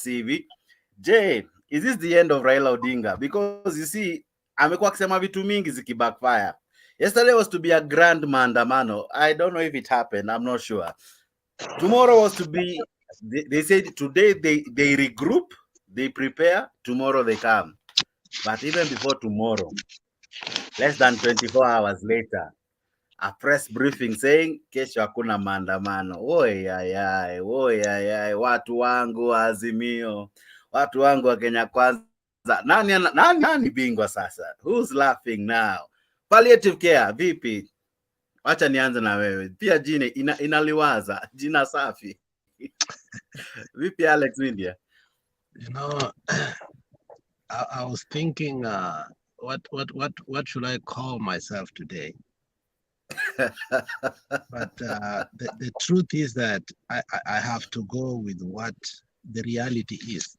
hivi. Je, is this the end of Raila Odinga? Because you see, amekuwa akisema vitu mingi zikibackfire. Yesterday was to be a grand maandamano. I don't know if it happened. I'm not sure. Tomorrow was to be, they said today they regroup, they prepare, tomorrow they come. But even before tomorrow, less than 24 hours later, a press briefing saying kesho hakuna maandamano. Oyayay, watu wangu wa Azimio, watu wangu wa Kenya Kwanza. Nani bingwa sasa? Who's laughing now? Palliative care, vipi? Wacha nianze na wewe. Pia jina inaliwaza, jina safi. Vipi Alex India? You know, I was thinking, what should I call myself today? But the truth is that I have to go with what the reality is.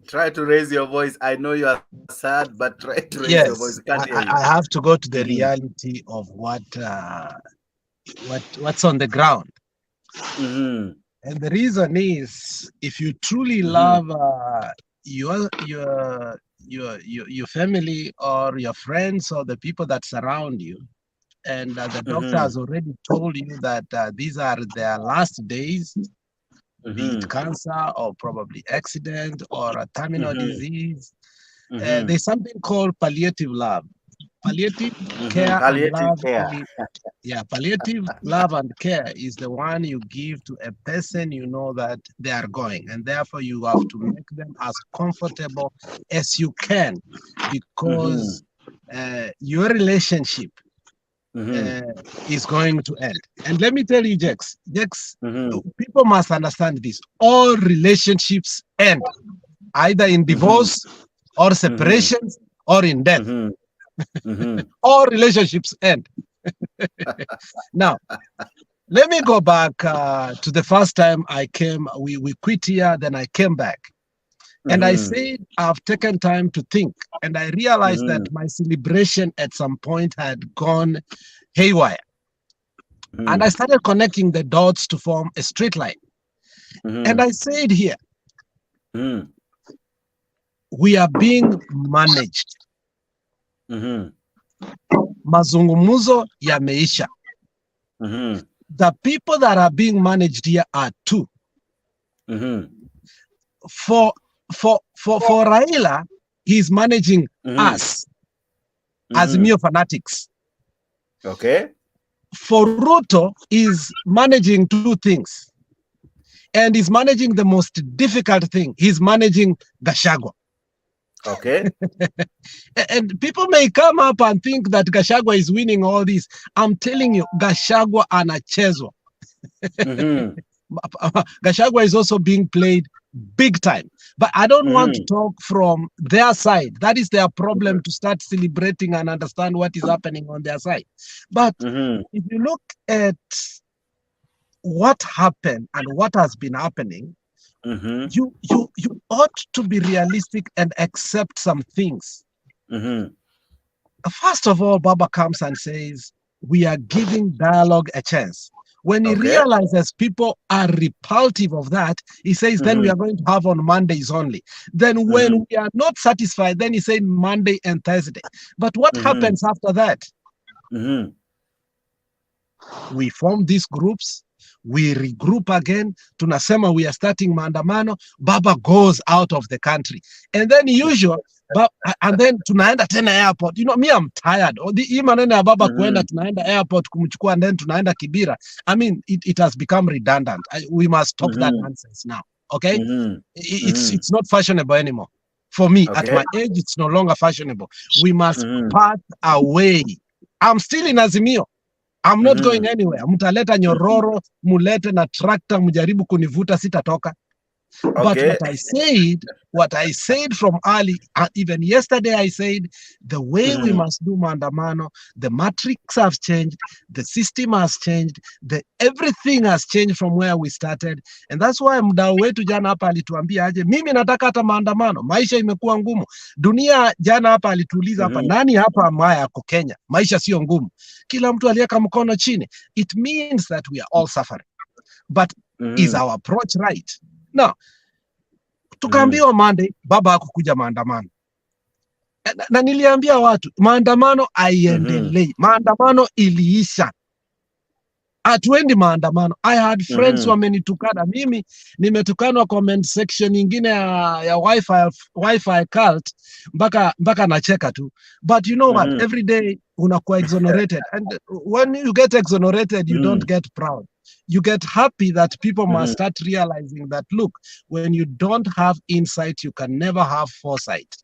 Try to raise your voice. I know you are sad, but try to raise your voice. Can't hear you. I have to go to the reality of what's on the ground. And the reason is, if you truly love your family or your friends or the people that surround you, and the doctor has already told you that these are their last days, be it cancer or probably accident or a terminal disease, there's something called palliative love. Palliative care and love. Palliative love and care is the one you give to a person you know that they are going, and therefore you have to make them as comfortable as you can, because your relationship is going to end. And let me tell you, Jex, people must understand this. All relationships end, either in divorce or separations or in death. All relationships end. Now, let me go back to the first time I came. We quit here, then I came back. And I said, I've taken time to think. And I realized that my celebration at some point had gone haywire. And I started connecting the dots to form a straight line. And I said here, we are being managed. Mazungumuzo yameisha. The people that are being managed here are two. For Raila, he's managing us as Azimio fanatics. Okay. For Ruto, he's managing two things. And he's managing the most difficult thing. He's managing Gachagua. Okay. And people may come up and think that Gachagua is winning all this. I'm telling you, Gachagua anachezwa. Gachagua is also being played big time. But I don't want to talk from their side. That is their problem, to start celebrating and understand what is happening on their side. But if you look at what happened and what has been happening, you ought to be realistic and accept some things. First of all, Baba comes and says, we are giving dialogue a chance. When he realizes people are repulsive of that, he says, then we are going to have on Mondays only. Then when we are not satisfied, then he said Monday and Thursday. But what happens after that? We form these groups, we regroup again, tunasema we are starting maandamano, Baba goes out of the country. And then usual, and then tunaenda tena airport. You know, me, I'm tired. Hii maneno ya Baba kuenda tunaenda airport kumchukua, and then tunaenda Kibira. I mean, it has become redundant. We must stop that nonsense now. Okay? It's not fashionable anymore. For me, at my age, it's no longer fashionable. We must part away. I'm still in Azimio. I'm not going anywhere. Mtaleta nyororo, mulete na tractor, mjaribu kunivuta, sitatoka. But what I said from early, even yesterday I said, the way we must do maandamano, the matrix has changed, the system has changed, everything has changed from where we started. And that's why mdau wetu jana hapa alituambia aje, mimi nataka hata maandamano, maisha imekuwa ngumu. Dunia jana hapa alituuliza hapa, nani hapa ambaye ako Kenya? Maisha sio ngumu. Kila mtu aliweka mkono chini. It means that we are all suffering. But is our approach right? No. Tukaambiwa Monday baba hakukuja maandamano. Na niliambia watu maandamano aiendelee. Maandamano iliisha. Hatuendi maandamano. I had friends wamenitukana. Mimi nimetukanwa comment section nyingine ya wifi cult mpaka nacheka tu. But you know what? Every day unakuwa exonerated. And when you get exonerated, you don't get proud. You get happy that people must start realizing that, look, when you don't have insight, you can never have foresight.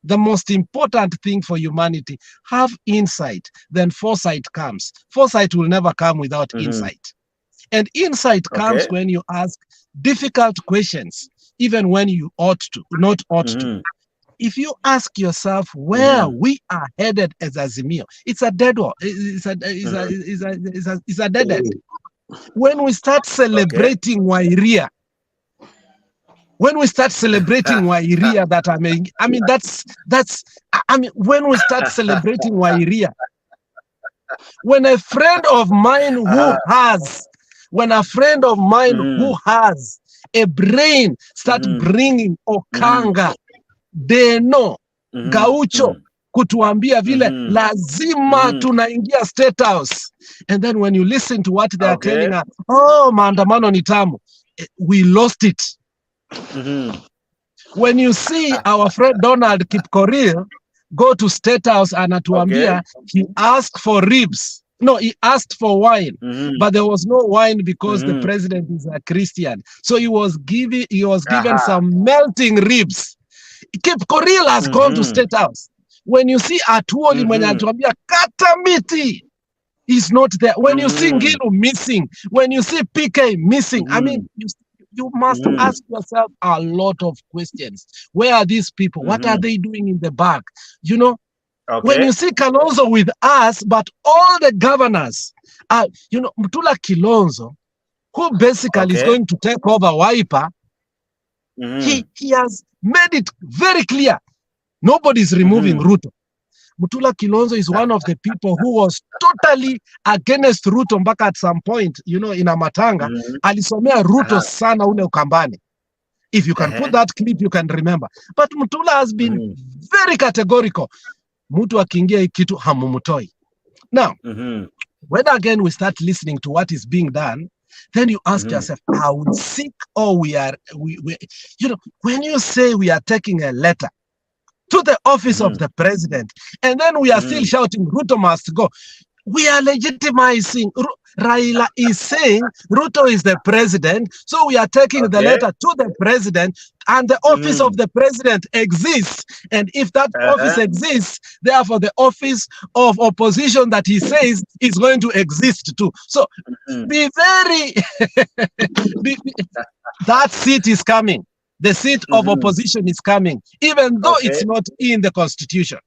The most important thing for humanity, have insight, then foresight comes. Foresight will never come without insight. And insight comes when you ask difficult questions, even when you not ought to. If you ask yourself where we are headed as Azimio, it's a dead war. It's a dead end. When we start celebrating Wairia, when we start celebrating Wairia, when we start celebrating Wairia, when a friend of mine who has a brain start bringing Okanga, Deno, Gaucho, kutuambia vile lazima tunaingia State House. And then when you listen to what they are telling us, oh, maandamano ni tamu, we lost it. When you see our friend Donald Kipkorir go to State House and atuambia he asked for ribs. No, he asked for wine, but there was no wine because the president is a Christian. So he was given some melting ribs. Kipkorir has gone to State House. When you see Atuoli mwenye atuambia kata miti, he's not there. When you see Ngilu missing, when you see PK missing, I mean, you must ask yourself a lot of questions. Where are these people? What are they doing in the back? You know, when you see Kalonzo with us, but all the governors are, you know, Mutula Kilonzo, who basically is going to take over Wiper, he has made it very clear. Nobody's removing Ruto. Mutula Kilonzo is one of the people who was totally against Ruto mpaka at some point, you know, in Amatanga, alisomea Ruto sana ule Ukambani. If you can put that clip, you can remember. But Mutula has been very categorical. Mutu akiingia hii kitu hamumutoi. Now, when again we start listening to what is being done, then you ask yourself, are we sick or we you know, when you say we are taking a letter to the office of the president, and then we are still shouting, Ruto must go. We are legitimizing. Raila is saying Ruto is the president, so we are taking the letter to the president, and the office of the president exists. And if that office exists, therefore the office of opposition that he says is going to exist too. So be very, that seat is coming. The seat of opposition is coming, even though it's not in the constitution.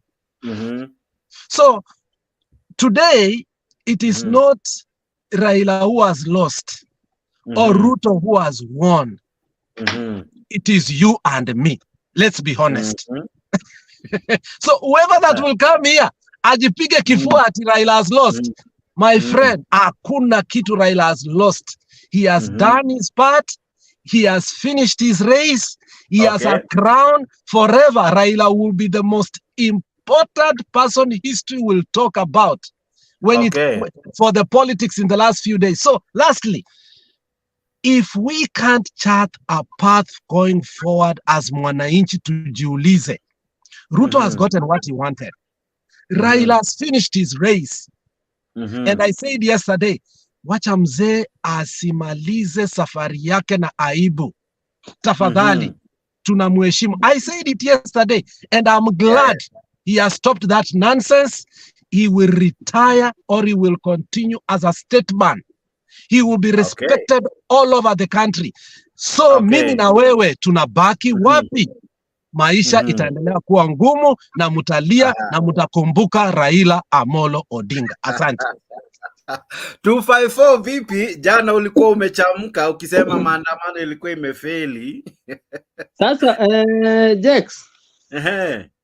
So today, it is not Raila who has lost or Ruto who has won. It is you and me. Let's be honest. So whoever that will come here, ajipige kifua ati Raila has lost. My friend, hakuna kitu Raila has lost. He has done his part. He has finished his race. He has a crown forever. Raila will be the most important person history will talk about when for the politics in the last few days. So lastly, if we can't chart a path going forward as mwananchi tujiulize, Ruto has gotten what he wanted. Raila has finished his race. And I said yesterday, wacha mzee asimalize safari yake na aibu. Tafadhali, tunamheshimu. I said it yesterday, and I'm glad he has stopped that nonsense. He will retire or he will continue as a statesman. He will be respected all over the country. So mimi na wewe tunabaki wapi? Maisha itaendelea kuwa ngumu na mutalia na mutakumbuka Raila Amolo Odinga. Asante. 254 vipi? Jana ulikuwa umechamka ukisema maandamano ilikuwa imefeli. Sasa Jex.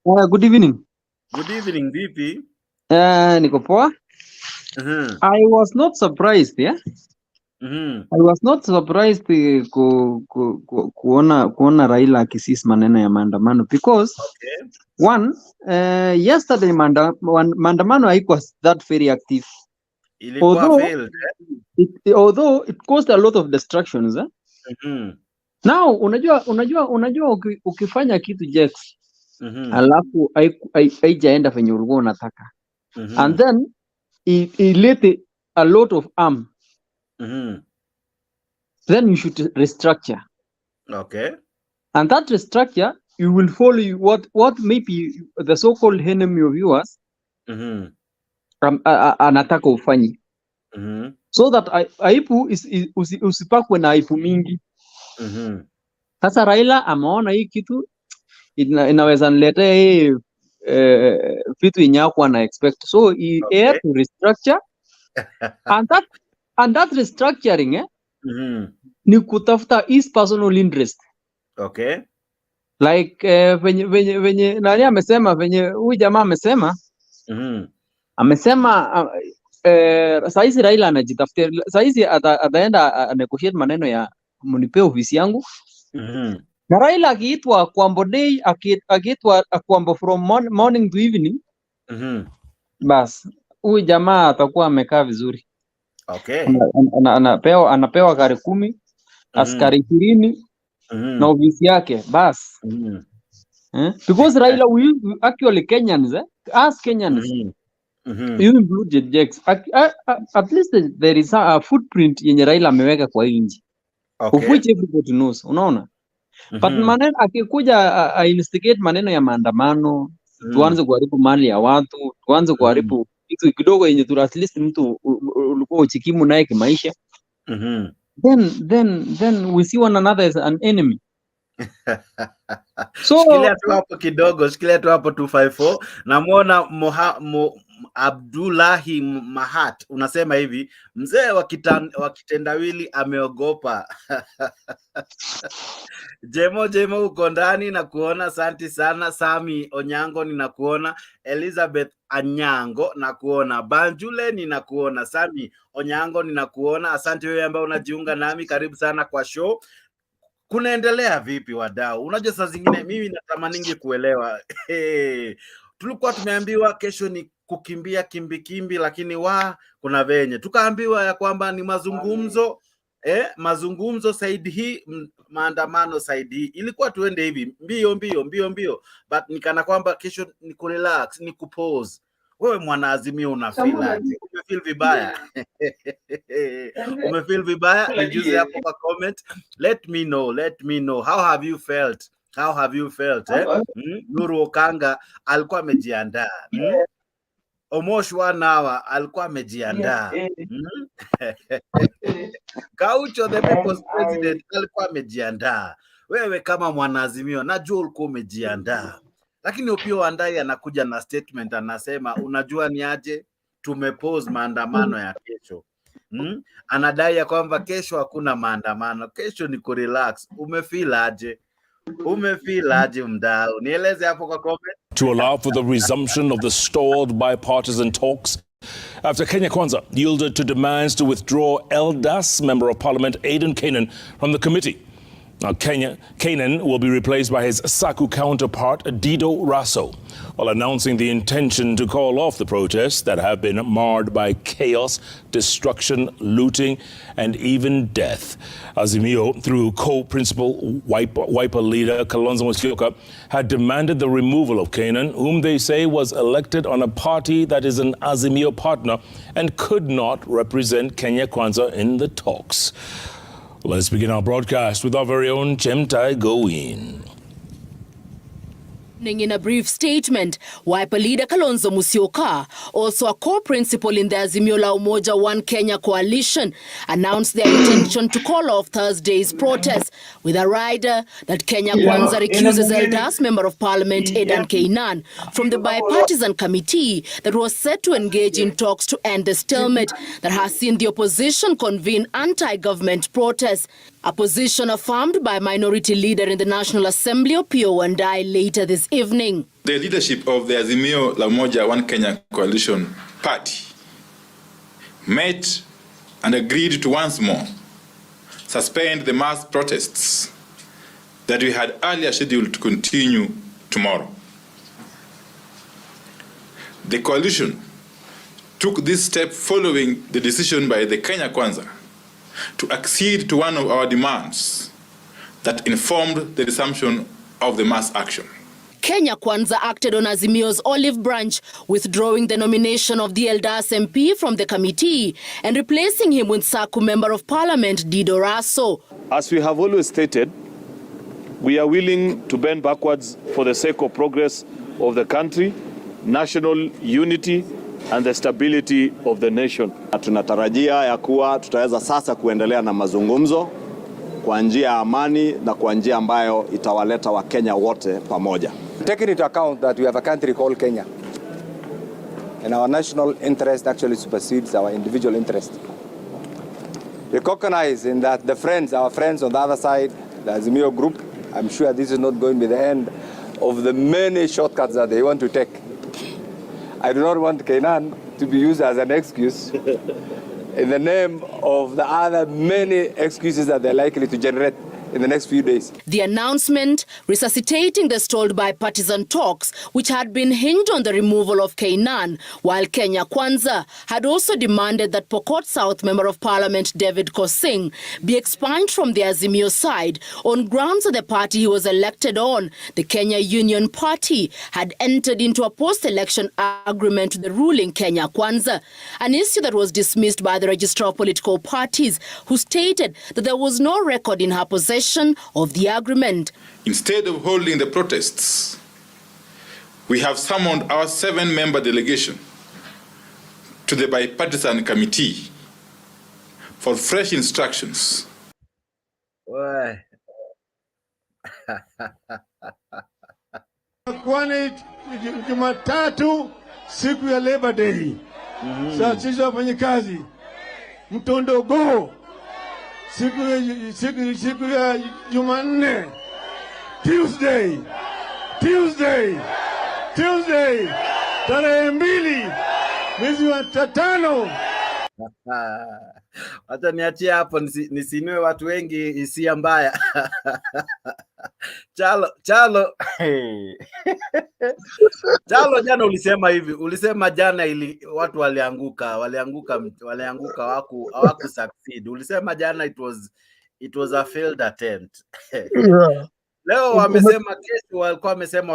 Good evening. Good evening vipi? Niko poa. I was not surprised, yeah? I was not surprised kuona Raila akisisi maneno ya maandamano because one, yesterday maandamano haikuwa that very active. Although it caused a lot of distractions. Now unajua ukifanya kitu Jex, alafu haijaenda venye ulikuwa unataka, and then it led a lot of harm, then you should restructure. And that restructure, you will follow what maybe the so-called enemy of yours anataka ufanye, so that aibu usipakwe na aibu mingi. Sasa Raila ameona hii kitu inaweza niletea vitu yenye hakuwa na expect, so he had to restructure and that restructuring ni kutafuta his personal interest. Like venye nani amesema, venye huyu jamaa amesema saizi Raila anajitafutia saizi, ataenda negotiate maneno ya mnipe ofisi yangu. Na Raila akiitwa Kwambo day, akiitwa Kwambo from morning to evening, bas huyu jamaa atakuwa amekaa vizuri. Anapewa gari 10, askari 20 na ofisi yake bas. Because Raila, we actually Kenyans, as Kenyans, you included Jex, at least there is a footprint yenye Raila ameweka kwa nchi, of which everybody knows, unaona. But maneno akikuja instigate maneno ya maandamano, tuanze kuharibu mali ya watu, tuanze kuharibu kitu kidogo yenye tu at least mtu ulikuwa uchikimu naye kimaisha, then we see one another as an enemy. So shikilia tu hapo kidogo, shikilia tu hapo 254. Namuona Abdullahi Mahat unasema hivi, mzee wa kitendawili ameogopa. Jemo uko ndani na kuona, asante sana. Sami Onyango ni nakuona, Elizabeth Anyango na kuona, Banjule ni nakuona, Sami Onyango ni nakuona. Asante wewe ambaye unajiunga nami, karibu sana kwa show. Kunaendelea vipi wadau? Unajua saa zingine mimi natamaningi kuelewa. Tulikuwa tumeambiwa kesho ni kukimbia kimbi, lakini kuna venye tukaambiwa ya kwamba ni mazungumzo, mazungumzo side hii, maandamano side hii. Ilikuwa tuende hivi mbio, but nikana kwamba kesho ni kurelax, ni kupause. Wewe mwana Azimio umefeel vibaya? Umefeel vibaya? Nijuze hapo kwa comment. Let me know how have you felt? Nuru Okanga alikuwa amejiandaa. Omosh Wanawa alikuwa amejiandaa. Gaucho the people's president alikuwa amejiandaa. Wewe kama mwana Azimio najua ulikuwa umejiandaa. Lakini Opiyo Wandayi anakuja na statement, anasema unajua ni aje, tumepose maandamano ya kesho. Anadai ya kwamba kesho hakuna maandamano, kesho ni kurelax. Umefeel aje mdau? Nieleze hapo kwa comment. To allow for the resumption of the stalled bipartisan talks after Kenya Kwanza yielded to demands to withdraw Eldas Member of Parliament Aden Kenan from the committee. Now, Kenan will be replaced by his SACU counterpart, Dido Raso, while announcing the intention to call off the protests that have been marred by chaos, destruction, looting, and even death. Azimio, through co-principal Wiper leader Kalonzo Musyoka, had demanded the removal of Kenan, whom they say was elected on a party that is an Azimio partner and could not represent Kenya Kwanza in the talks. Let's begin our broadcast with our very own Chemtai Goin. In a brief statement, Wiper leader Kalonzo Musyoka, also a co-principal in the Azimio la Umoja One Kenya coalition, announced their intention to call off Thursday's protests with a rider that Kenya Kwanza recuses Eldas Member of Parliament Aden Kenan from the bipartisan committee that was set to engage in talks to end the stalemate that has seen the opposition convene anti-government protests. A position affirmed by Minority Leader in the National Assembly, Opiyo Wandayi, later this evening. The leadership of the Azimio la Umoja One Kenya coalition party met and agreed to once more suspend the mass protests that we had earlier scheduled to continue tomorrow. The coalition took this step following the decision by the Kenya Kwanza to accede to one of our demands that informed the resumption of the mass action. Kenya Kwanza acted on Azimio's olive branch, withdrawing the nomination of the Eldas MP from the committee and replacing him with SACU Member of Parliament Dido Raso. As we have always stated, we are willing to bend backwards for the sake of progress of the country, national unity and the stability of the nation. Tunatarajia ya kuwa tutaweza sasa kuendelea na mazungumzo kwa njia ya amani na kwa njia ambayo itawaleta Wakenya wote pamoja. Taking into account that we have a country called Kenya and our national interest actually supersedes our individual interest. Recognizing that our friends on the other side, the Azimio group, I'm sure this is not going to be the end of the many shortcuts that they want to take. I do not want Kenan to be used as an excuse in the name of the other many excuses that they're likely to generate in the next few days. The announcement resuscitating the stalled bipartisan talks, which had been hinged on the removal of Kenan, while Kenya Kwanza had also demanded that Pokot South Member of Parliament David Kosing be expunged from the Azimio side on grounds that the party he was elected on, the Kenya Union Party, had entered into a post-election agreement with the ruling Kenya Kwanza, an issue that was dismissed by the Registrar of Political Parties, who stated that there was no record in her possession of the agreement. Instead of holding the protests, we have summoned our 7-member delegation to the bipartisan committee for fresh instructions. Kwani Jumatatu siku ya Labor Day. Sasa sisi wafanyikazi mtondogo siku ya Jumanne, Tuesday, tarehe 2 mwezi wa 5. Wacha niachie hapo nisinue watu wengi hisia mbaya. Chalo Chalo, jana ulisema hivi, ulisema jana watu walianguka hawaku succeed. Ulisema jana it was a failed attempt. Yeah. Leo wamesema kesho, walikuwa wamesema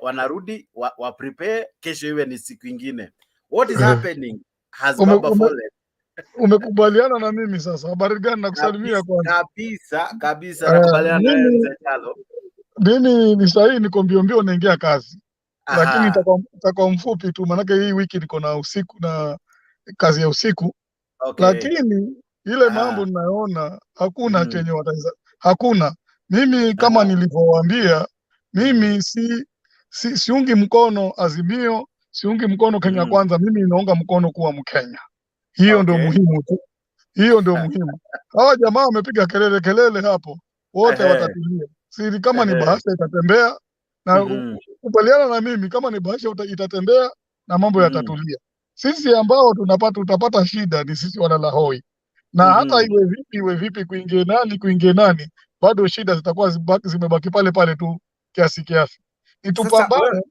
wanarudi wa prepare kesho iwe ni siku ingine. What is happening? Has Baba fallen? Umekubaliana na mimi sasa? Habari gani na kusalimia kwanza? Kabisa nakubaliana na wewe Chalo. Mimi ni sahihi, niko mbio naingia kazi. Lakini itakuwa mfupi tu, maana hii wiki niko na usiku na kazi ya usiku. Okay. Lakini ile mambo ninayoona hakuna chenye wataweza. Hakuna. Mimi kama nilivyowaambia, mimi siungi mkono Azimio, siungi mkono Kenya Kwanza, mimi naunga mkono kuwa Mkenya. Hiyo ndio muhimu tu. Hiyo ndio muhimu. Hawa jamaa wamepiga kelele hapo, wote watatulia. Siri kama ni bahasha itatembea na kubaliana na mimi, kama ni bahasha itatembea na mambo yatatulia. Sisi ambao tutapata shida ni sisi wana Lahoi. Na hata iwe vipi kuingie nani, bado shida zitakuwa zimebaki pale tu kiasi. Nitupambane.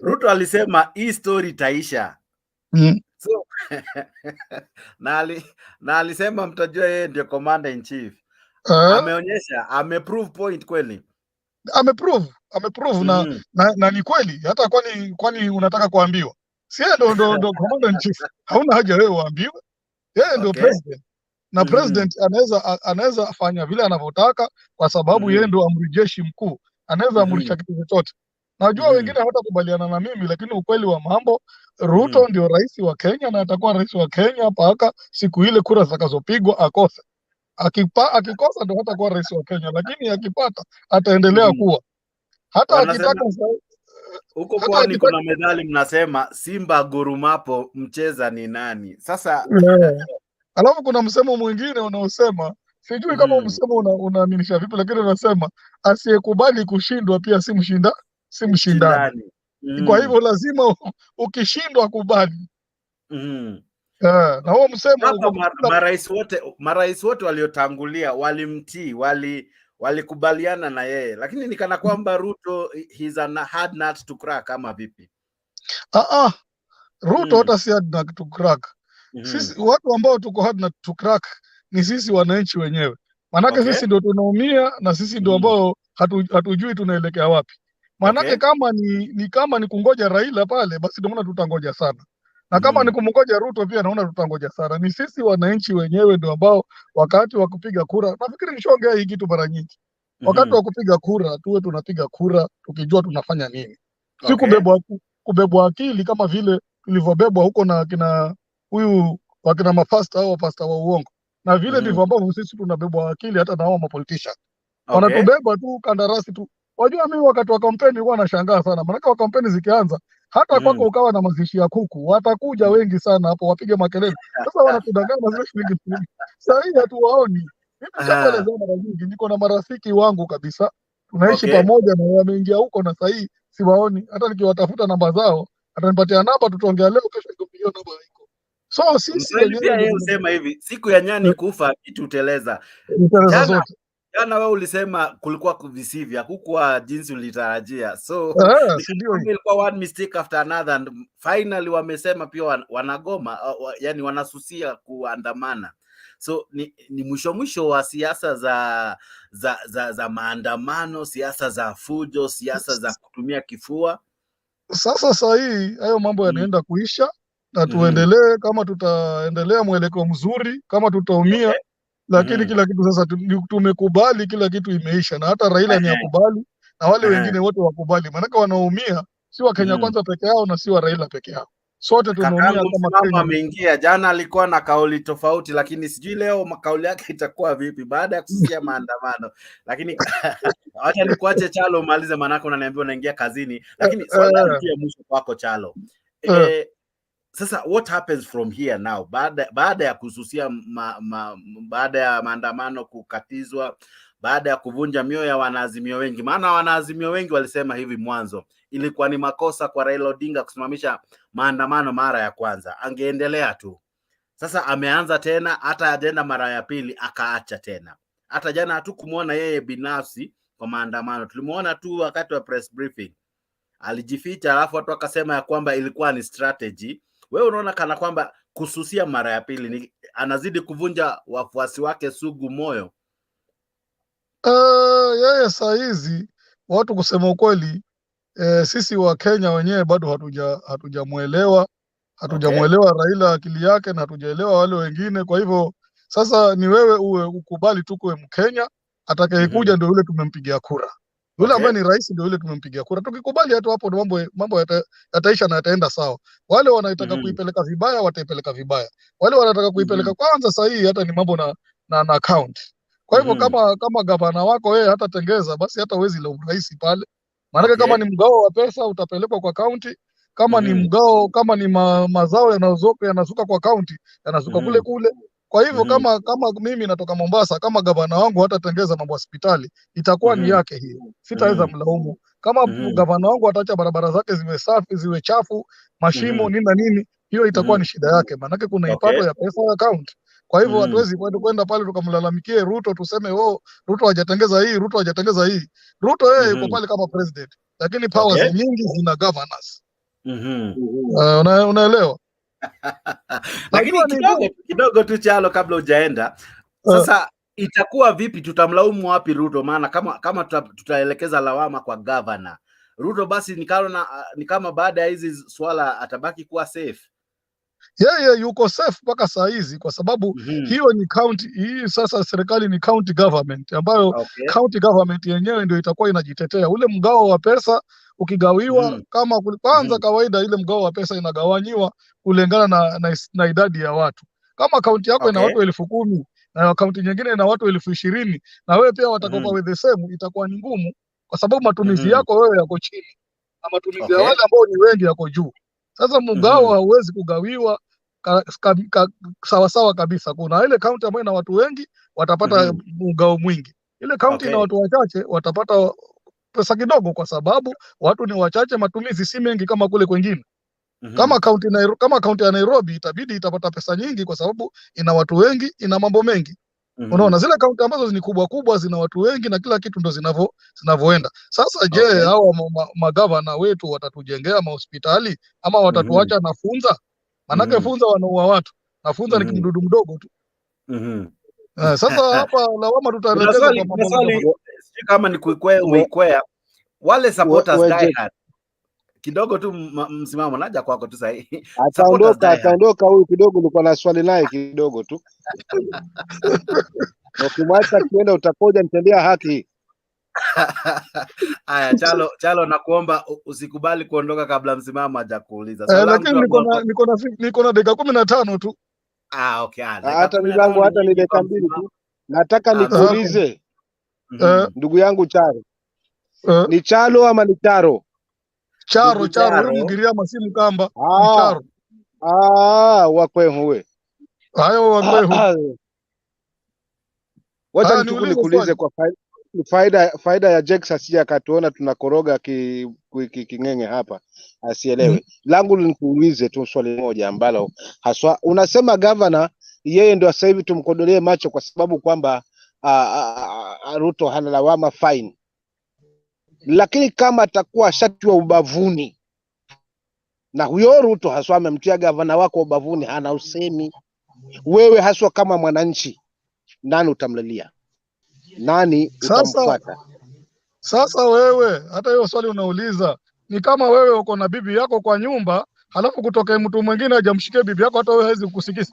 Ruto alisema hii story itaisha. So na alisema mtajua yeye ndio commander in chief. Ameonyesha, ameprove point kweli. Ameprove na ni kweli. Hata kwani unataka kuambiwa? Si yeye ndo commander in chief. Hauna haja wewe uambiwe. Yeye ndio president. Na president anaweza fanya vile anavyotaka kwa sababu yeye ndio amri jeshi mkuu. Anaweza amrisha kitu chochote. Najua wengine hawatakubaliana na mimi, lakini ukweli wa mambo, Ruto ndio rais wa Kenya na atakuwa rais wa Kenya mpaka siku ile kura zitakazopigwa akose. Akikosa ndio hatakuwa rais wa Kenya, lakini akipata ataendelea kuwa. Hata akitaka huko kwani kuna medali mnasema Simba gurumapo mcheza ni nani? Sasa alafu kuna msemo mwingine unaosema, sijui kama msemo unaaminisha vipi, lakini unasema asiyekubali kushindwa pia si mshindani. Kwa hivyo lazima ukishindwa kubali. Na huo msemo hapa marais wote waliotangulia walimtii, walikubaliana na yeye, lakini nikana kwamba Ruto he's a hard nut to crack kama vipi? Ruto hata si hard nut to crack. Sisi watu ambao tuko hard nut to crack ni sisi wananchi wenyewe. Manake sisi ndio tunaumia na sisi ndio ambao hatujui tunaelekea wapi. Manake kama ni kungoja Raila pale, basi naona tutangoja sana. Na kama ni kumngoja Ruto pia naona tutangoja sana. Ni sisi wananchi wenyewe ndio ambao wakati wa kupiga kura, nafikiri nishaongea hii kitu mara nyingi. Wakati wa kupiga kura tuwe tunapiga kura tukijua tunafanya nini. Si kubebwa akili kama vile tulivyobebwa huko na kina huyu wakina mapasta au pasta wa uongo. Na vile ndivyo ambavyo sisi tunabebwa akili hata na hao mapolitician. Wanatubeba tu kandarasi tu. Wajua mimi wakati wa kampeni nilikuwa nashangaa sana. Maana kwa kampeni zikianza hata kwako ukawa na mazishi ya kuku, watakuja wengi sana hapo wapige makelele. Sasa wanatudanganya na shilingi. Sasa hii hatuwaoni. Mimi nishaelezea mara nyingi, niko na marafiki wangu kabisa. Tunaishi pamoja na wameingia huko na sasa hii siwaoni. Hata nikiwatafuta namba zao, atanipatia namba tutaongea leo, kesho nikupigia namba haiko. So sisi wenyewe unasema hivi, siku ya nyani kufa kitu uteleza. Jana wewe ulisema kulikuwa visivya, hakukuwa jinsi ulitarajia. So ilikuwa one mistake after another, and finally wamesema pia wanagoma, yani wanasusia kuandamana. So ni mwisho wa siasa za maandamano, siasa za fujo, siasa za kutumia kifua. Sasa hii hayo mambo yanaenda kuisha na tuendelee. Kama tutaendelea mwelekeo mzuri, kama tutaumia, lakini kila kitu sasa tumekubali, kila kitu imeisha, na hata Raila ni akubali na wale wengine wote wakubali, maana wanaumia si wa Kenya Kwanza peke yao na si wa Raila peke yao, sote tunaumia kama Kenya. Ameingia jana, alikuwa na kauli tofauti, lakini sijui leo kauli yake itakuwa vipi baada ya kusikia maandamano. Lakini acha nikuache Chalo malize, maana unaniambia unaingia kazini, lakini swali ya mwisho kwako Chalo. Sasa what happens from here now, baada ya kususia baada ya maandamano kukatizwa, baada ya kuvunja mioyo ya wanaazimio wengi? Maana wanaazimio wengi walisema hivi mwanzo ilikuwa ni makosa kwa Raila Odinga kusimamisha maandamano mara ya kwanza, angeendelea tu. Sasa ameanza tena, hata ajenda mara ya pili akaacha tena. Hata jana hatukumuona yeye binafsi kwa maandamano, tulimuona tu wakati wa press briefing alijificha, alafu watu wakasema ya kwamba ilikuwa ni strategy. Wewe unaona kana kwamba kususia mara ya pili ni anazidi kuvunja wafuasi wake sugu moyo? Yeye saa hizi watu kusema ukweli, sisi wa Kenya wenyewe bado hatujamuelewa Raila akili yake, na hatujaelewa wale wengine. Kwa hivyo sasa ni wewe ukubali tu kuwe Mkenya, atakayekuja ndio yule tumempigia kura. Yule ambaye ni rais ndio yule tumempigia kura. Tukikubali hata hapo mambo yataisha na yataenda sawa. Wale wanataka kuipeleka vibaya wataipeleka vibaya. Wale wanataka kuipeleka kwanza sahihi, hata ni mambo na account. Kwa hivyo kama gavana wako yeye hata tengeza, basi hata wezi la urais pale. Maana kama ni mgao wa pesa utapelekwa kwa county, kama ni mgao, kama ni mazao yanasuka kwa county, yanasuka kule. Kwa hivyo kama mimi natoka Mombasa, kama gavana wangu hata tengeza mambo hospitali, itakuwa ni yake hiyo. Sitaweza mlaumu. Kama gavana wangu ataacha barabara zake ziwe safi, ziwe chafu, mashimo nini, hiyo itakuwa ni shida yake. Maana kuna ipato ya pesa ya account. Kwa hivyo hatuwezi kwenda pale tukamlalamikie Ruto tuseme Ruto hajatengeza hii, Ruto hajatengeza hii. Ruto yeye yuko pale kama president, lakini powers nyingi zina governors. Unaelewa? Lakini kidogo tu Chalo, kabla hujaenda, sasa itakuwa vipi? Tutamlaumu wapi Ruto? Maana kama tutaelekeza lawama kwa governor Ruto, basi ni kama baada ya hizi swala atabaki kuwa safe. Yeye yuko safe mpaka saa hizi, kwa sababu hiyo ni county. Hii sasa serikali ni county government, ambayo county government yenyewe ndio itakuwa inajitetea. Ule mgao wa pesa ukigawiwa, kama kwanza kawaida, ile mgao wa pesa inagawanyiwa kulingana na idadi ya watu. Kama kaunti yako ina watu 10,000 na kaunti nyingine ina watu 20,000, na wewe pia watakopa with the same, itakuwa ni ngumu, kwa sababu matumizi yako wewe yako chini na matumizi ya wale ambao ni wengi yako juu. Sasa mgao hauwezi kugawiwa sawa kabisa. Kuna ile kaunti ambayo ina watu wengi watapata mgao mwingi, ile kaunti ina watu wachache watapata pesa kidogo, kwa sababu watu ni wachache, matumizi si mengi kama kule kwingine. Kama kaunti ya Nairobi itabidi itapata pesa nyingi kwa sababu ina watu wengi, ina mambo mengi. Unaona zile kaunti ambazo ni kubwa kubwa zina watu wengi na kila kitu ndo zinavyoenda. Sasa je, hao magavana wetu watatujengea mahospitali ama watatuacha na Funza? Manake Funza wanaua watu. Na Funza ni kimdudu mdogo tu. Sasa hapa lawama tutaelekeza kwa mambo sio kama ni kuikwea wale supporters die hard. Kidogo tu msimamo naja kwako tu sasa. Ataondoka huyu kidogo, niko na swali naye kidogo tu. Ukimwacha kienda utakoja nitendea haki. Haya, Chalo nakuomba usikubali kuondoka kabla msimamo hajakuuliza. Lakini niko na dakika 15 tu. Okay. Hata milango hata ni dakika 2 tu. Nataka nikuulize. Ndugu yangu Charo. Ni Chalo ama ni Charo? Charo, huyu Mgiriama si Mkamba. Charo. Wakwehu we. Hayo wakwehu. Wacha nikuulize kwa faida ya Jex asije akatuona tunakoroga kingenge hapa asielewe. Langu nikuulize tu swali moja ambalo haswa unasema governor yeye ndio sasa hivi tumkodolee macho kwa sababu kwamba Ruto hana lawama fine. Lakini kama atakuwa shati wa ubavuni na huyo Ruto haswa amemtia gavana wako ubavuni, hana usemi, wewe haswa kama mwananchi nani utamlalia? Nani utamfuata? Sasa wewe hata hiyo swali unauliza ni kama wewe uko na bibi yako kwa nyumba halafu kutoka mtu mwingine ajamshikie bibi yako, hata wewe hawezi kukusikiza.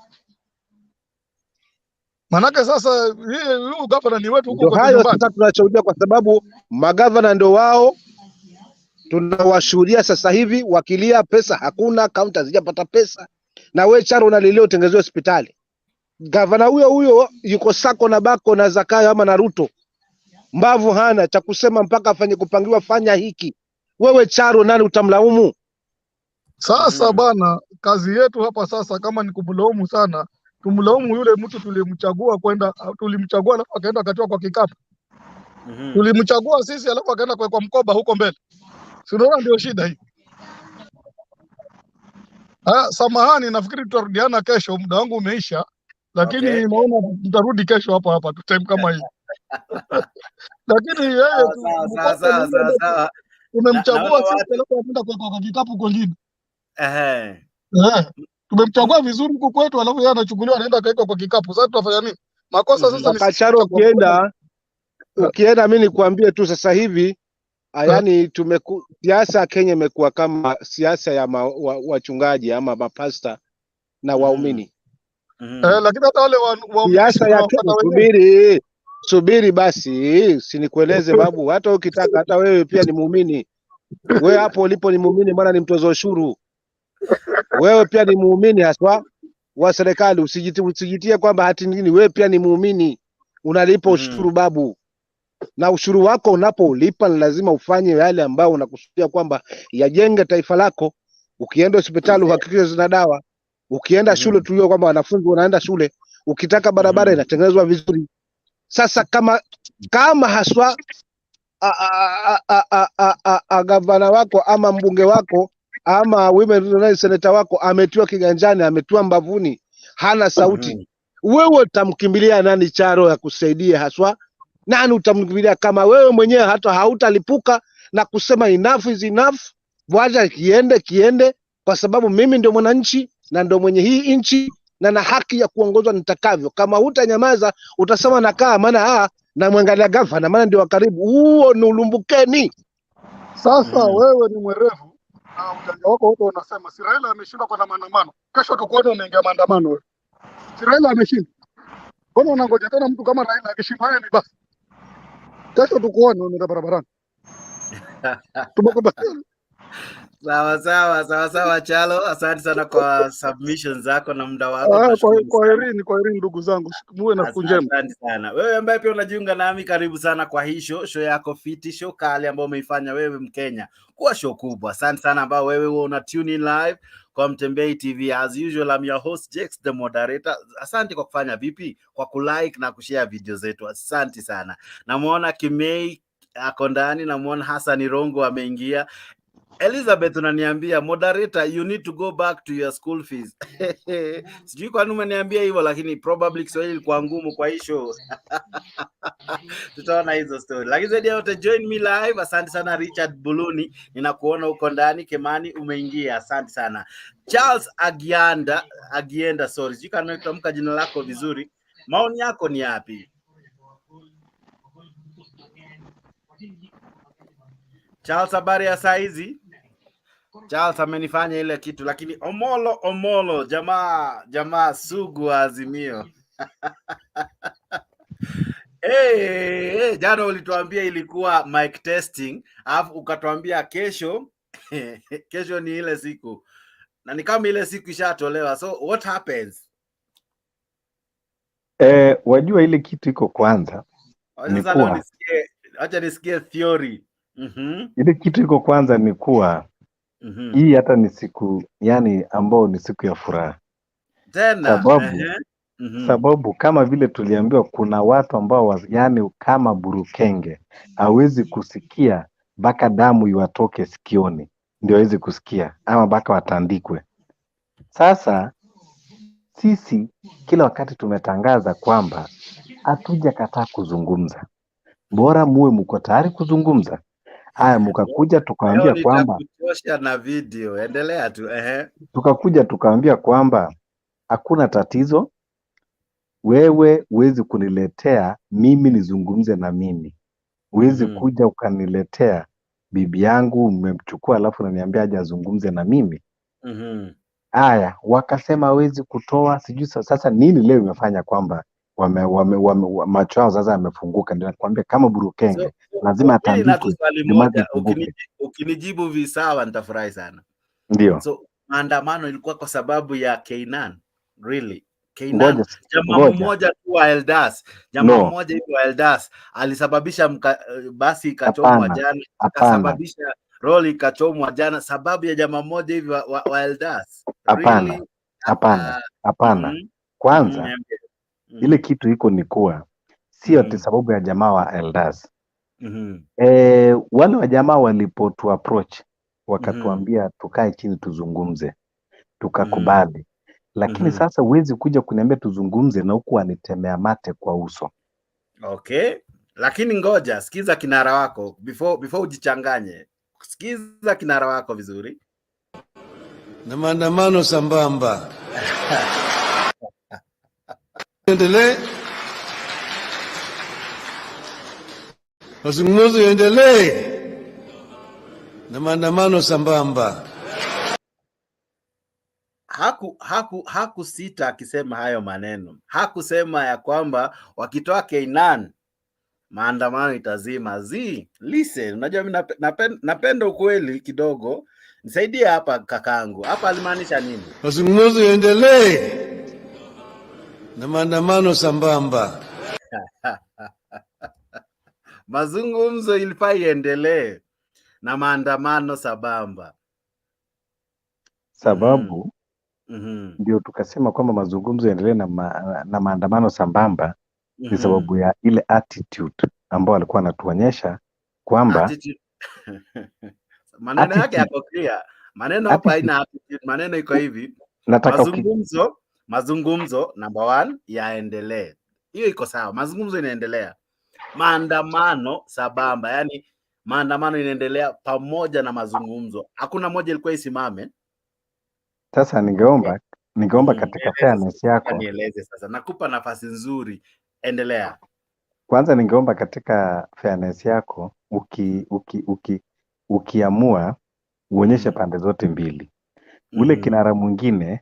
Manake sasa huyu gavana ni wetu huko kwa hayo sasa tunashuhudia, kwa sababu magavana ndio wao tunawashuhudia sasa hivi wakilia pesa hakuna, kaunti hazijapata pesa, na wewe Charo unalilia utengezewe hospitali. Gavana huyo yuko sako na bako na Zakayo ama na Ruto, mbavu hana cha kusema mpaka afanye kupangiwa fanya hiki. Wewe Charo nani utamlaumu? Sasa bana, kazi yetu hapa sasa kama ni kumlaumu sana, tumlaumu yule mtu tulimchagua alafu akaenda akatiwa kwa kikapu. Tulimchagua sisi alafu akaenda kwa mkoba huko mbele. Sinaona ndio shida hii. Samahani, nafikiri tutarudiana kesho, muda wangu umeisha. Lakini naona tutarudi kesho hapa tu time kama hii. Lakini yeye sawa. Tumemchagua sisi alafu akaenda kwa kikapu kwingine. Tumemchagua vizuri huko kwetu alafu yeye anachukuliwa anaenda kaeka kwa kikapu. Sasa tutafanya nini? Makosa sasa ni Charo ukienda mimi nikwambie tu sasa hivi yani siasa Kenya imekuwa kama siasa ya wachungaji ama mapasta na waumini. Lakini hata wale siasa ya subiri basi sinikueleze babu, hata ukitaka hata wewe pia ni muumini. Wewe hapo ulipo ni muumini, maana ni mtoza ushuru. Wewe pia ni muumini haswa wa serikali, usijitie kwamba hati nini, wewe pia ni muumini, unalipa ushuru babu. Na ushuru wako unapolipa ni lazima ufanye yale ambao unakusudia kwamba yajenge taifa lako. Ukienda hospitali uhakikishe zina dawa, ukienda shule tujue kwamba wanafunzi wanaenda shule, ukitaka barabara inatengenezwa vizuri. Sasa kama haswa gavana wako ama mbunge wako ama women senator wako ametiwa kiganjani, ametiwa mbavuni, hana sauti, wewe utamkimbilia nani Charo ya kusaidia haswa? Nani utamkimbilia kama wewe mwenyewe hata hautalipuka na kusema enough is enough, wacha kiende, kwa sababu mimi ndio mwananchi na ndio mwenye hii nchi na na haki ya kuongozwa nitakavyo. Kama hutanyamaza utasema nakaa maana na mwangalia gavana maana ndio karibu, huo ni ulumbukeni. Sasa wewe ni mwerevu na ujanja wako wote unasema si Raila ameshinda kwa maandamano. Kesho tukuone unaingia maandamano wewe. Si Raila ameshinda. Mbona unangoja tena mtu kama Raila akishinda ni basi? Kesho tukuone unaenda barabarani. Tumekubaliana. Sawa Chalo, asante sana kwa submissions zako na muda wako. Kwa herini ndugu zangu, muwe na siku njema. Asante sana. Wewe ambaye pia unajiunga nami, karibu sana kwa hii show yako fiti, show kali ambayo umeifanya wewe Mkenya kuwa show kubwa. Asante sana ambao wewe una tune in live kwa Mtembei TV. As usual, I'm your host Jex the moderator. Asante kwa kufanya vipi, kwa kulike na kushare video zetu. Asante sana. Namuona Kimei ako ndani, namuona Hassan Rongo ameingia. Elizabeth unaniambia moderator, you need to go back to your school fees. Sijui kwa nini umeniambia hivyo, lakini probably Kiswahili ilikuwa ngumu kwa hii show. Tutaona hizo story. Lakini zaidi ya yote, join me live. Asante sana Richard Buluni, ninakuona uko ndani. Kemani umeingia, asante sana. Charles Agienda, sorry, sijui kama nimetamka jina lako vizuri. Maoni yako ni yapi? Charles, habari ya saa hizi? Charles amenifanya ile kitu, lakini Omolo jamaa sugu wa Azimio. Hey, jana ulituambia ilikuwa mic testing, alafu ukatuambia kesho kesho ni ile siku, na ni kama ile siku ishatolewa. So what happens? Wajua ile kitu iko kwanza ni kuwa, acha nisikie theory. Ile kitu iko kwanza ni kuwa hii hata ni siku yani ambao ni siku ya furaha tena, sababu kama vile tuliambiwa kuna watu ambao yani kama burukenge hawezi kusikia mpaka damu iwatoke sikioni ndio hawezi kusikia, ama mpaka watandikwe. Sasa sisi kila wakati tumetangaza kwamba hatuja kataa kuzungumza, bora muwe mko tayari kuzungumza. Haya, mkakuja tukaambia kwamba na video endelea tu tukakuja tukaambia kwamba hakuna tatizo, wewe huwezi kuniletea mimi nizungumze na mimi, huwezi kuja ukaniletea bibi yangu umemchukua alafu unaniambia aje azungumze na mimi. Haya, wakasema hawezi kutoa, sijui sasa nini leo imefanya kwamba macho yao sasa yamefunguka. Ndio nakwambia kama burukenge lazima atandikwe. Ukinijibu visawa nitafurahi sana. Ndio. So maandamano ilikuwa kwa sababu ya Keynan, really? Keynan, jamaa mmoja tu wa Eldas, mmoja hivi wa Eldas alisababisha basi ikachomwa jana, akasababisha roli ikachomwa jana sababu ya jamaa mmoja hivi wa Eldas. Hapana. Kwanza ile kitu iko ni kuwa sio ati sababu ya jamaa wa Eldas. Wale wa jamaa walipotu approach wakatuambia tukae chini tuzungumze, tukakubali. Lakini sasa huwezi kuja kuniambia tuzungumze na huku anitemea mate kwa uso. Okay, lakini ngoja sikiza kinara wako before ujichanganye. Sikiza kinara wako vizuri. Na maandamano sambamba endelee, mazungumzo yaendelee, na maandamano sambamba. Hakusita akisema hayo maneno. Hakusema ya kwamba wakitoa Keynan maandamano itazima. Listen, unajua mimi napenda ukweli kidogo. Nisaidie hapa kakangu. Hapa alimaanisha nini? Mazungumzo yaendelee na maandamano sambamba. Mazungumzo ilifaa iendelee na maandamano sambamba. Sababu ndio tukasema kwamba mazungumzo yaendelee na maandamano sambamba ni sababu ya ile attitude ambao alikuwa anatuonyesha kwamba maneno yake yako clear. Maneno hapa haina attitude, maneno iko hivi. Mazungumzo number 1 yaendelee. Hiyo iko sawa. Mazungumzo inaendelea. Maandamano sambamba, yani maandamano inaendelea pamoja na mazungumzo. Hakuna moja ilikuwa isimame. Sasa ningeomba katika fairness yako. Nieleze sasa. Nakupa nafasi nzuri. Endelea. Kwanza ningeomba katika fairness yako ukiamua uonyeshe pande zote mbili. Ule kinara mwingine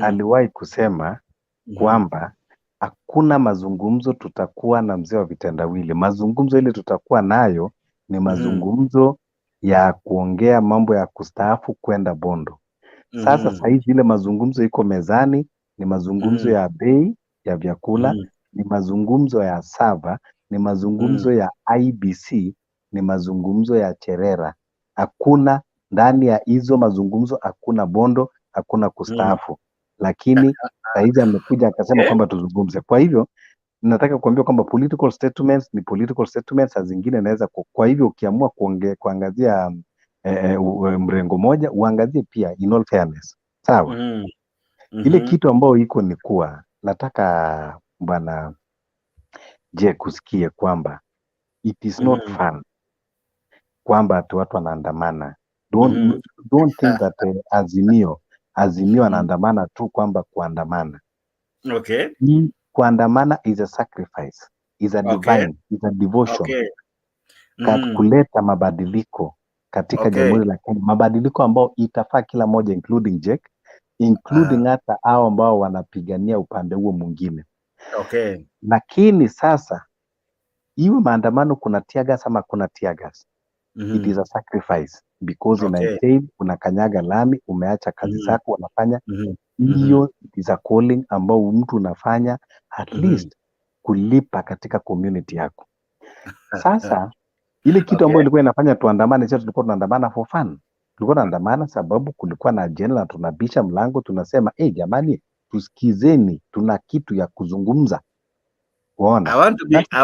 aliwahi kusema kwamba hakuna mazungumzo tutakuwa na mzee wa vitendawili. Mazungumzo ile tutakuwa nayo ni mazungumzo ya kuongea mambo ya kustaafu kwenda Bondo. Sasa saizi ile mazungumzo iko mezani, ni mazungumzo ya bei ya vyakula, ni mazungumzo ya sava, ni mazungumzo ya IBC, ni mazungumzo ya Cherera. Hakuna ndani ya hizo mazungumzo, hakuna Bondo, hakuna kustaafu. Lakini saizi amekuja akasema kwamba tuzungumze. Kwa hivyo nataka kuambia kwamba political statements ni political statements, saa zingine naweza kwa hivyo ukiamua kuangazia mrengo moja, uangazie pia in all fairness. Sawa. Ile kitu ambayo iko ni kuwa nataka bwana je kusikie kwamba it is not fun kwamba watu wanaandamana. Don't think that Azimio anaandamana tu kwamba kuandamana. Okay. Kuandamana is a sacrifice, is a divine, is a devotion. Okay. Kuleta mabadiliko katika Jamhuri la Kenya, mabadiliko ambao itafaa kila moja, including Jake, including hata hao ambao wanapigania upande huo mwingine. Okay. Lakini sasa iwe maandamano kuna tear gas ama kuna tear gas, it is a sacrifice because entail unakanyaga lami, umeacha kazi zako wanafanya hiyo. It is a calling ambao mtu unafanya at least kulipa katika community yako. Sasa ile kitu ambayo ilikuwa inafanya tuandamane, sio tulikuwa tunaandamana for fun. Tulikuwa tunaandamana sababu kulikuwa na ajenda na tunabisha mlango tunasema jamani tusikizeni, tuna kitu ya kuzungumza. Waona? I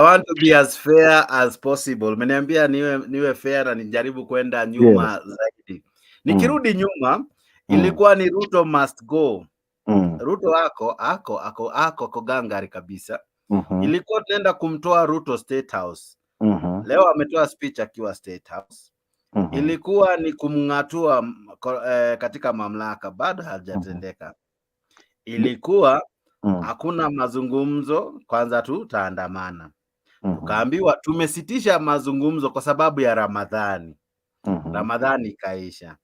want to be as fair as possible. Meniambia niwe fair na nijaribu kwenda nyuma zaidi. Nikirudi nyuma ilikuwa ni Ruto must go. Ruto ako gangari kabisa. Ilikuwa tunaenda kumtoa Ruto State House. Leo ametoa speech akiwa State House. Ilikuwa ni kumngatua katika mamlaka, bado hajatendeka. Ilikuwa hakuna mazungumzo, kwanza tutaandamana. Tukaambiwa tumesitisha mazungumzo kwa sababu ya Ramadhani. Ramadhani ikaisha.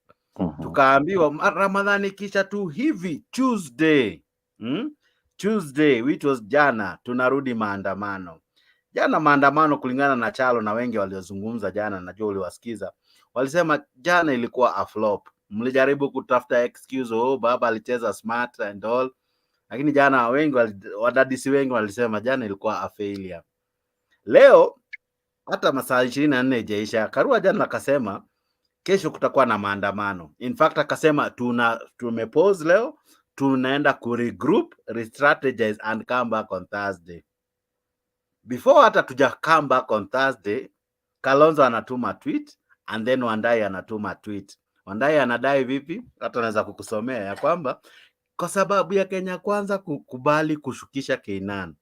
Tukaambiwa Ramadhani kisha tu hivi Tuesday which was jana tunarudi maandamano. Jana maandamano kulingana na Chalo na wengi waliozungumza jana, najua uliwasikiza, walisema jana ilikuwa a flop. Mlijaribu kutafuta excuse, baba alicheza smart and all, lakini jana wengi wadadisi wengi walisema jana ilikuwa a failure. Leo hata masaa 24 ijaisha, Karua jana akasema kesho kutakuwa na maandamano. In fact akasema tumepause leo, tunaenda kuregroup, restrategize and come back on Thursday. Before hata tuja come back on Thursday, Kalonzo anatuma tweet and then Wandai anatuma tweet. Wandai anadai vipi? Hata naweza kukusomea ya kwamba kwa sababu ya Kenya Kwanza kukubali kushukisha Keynan.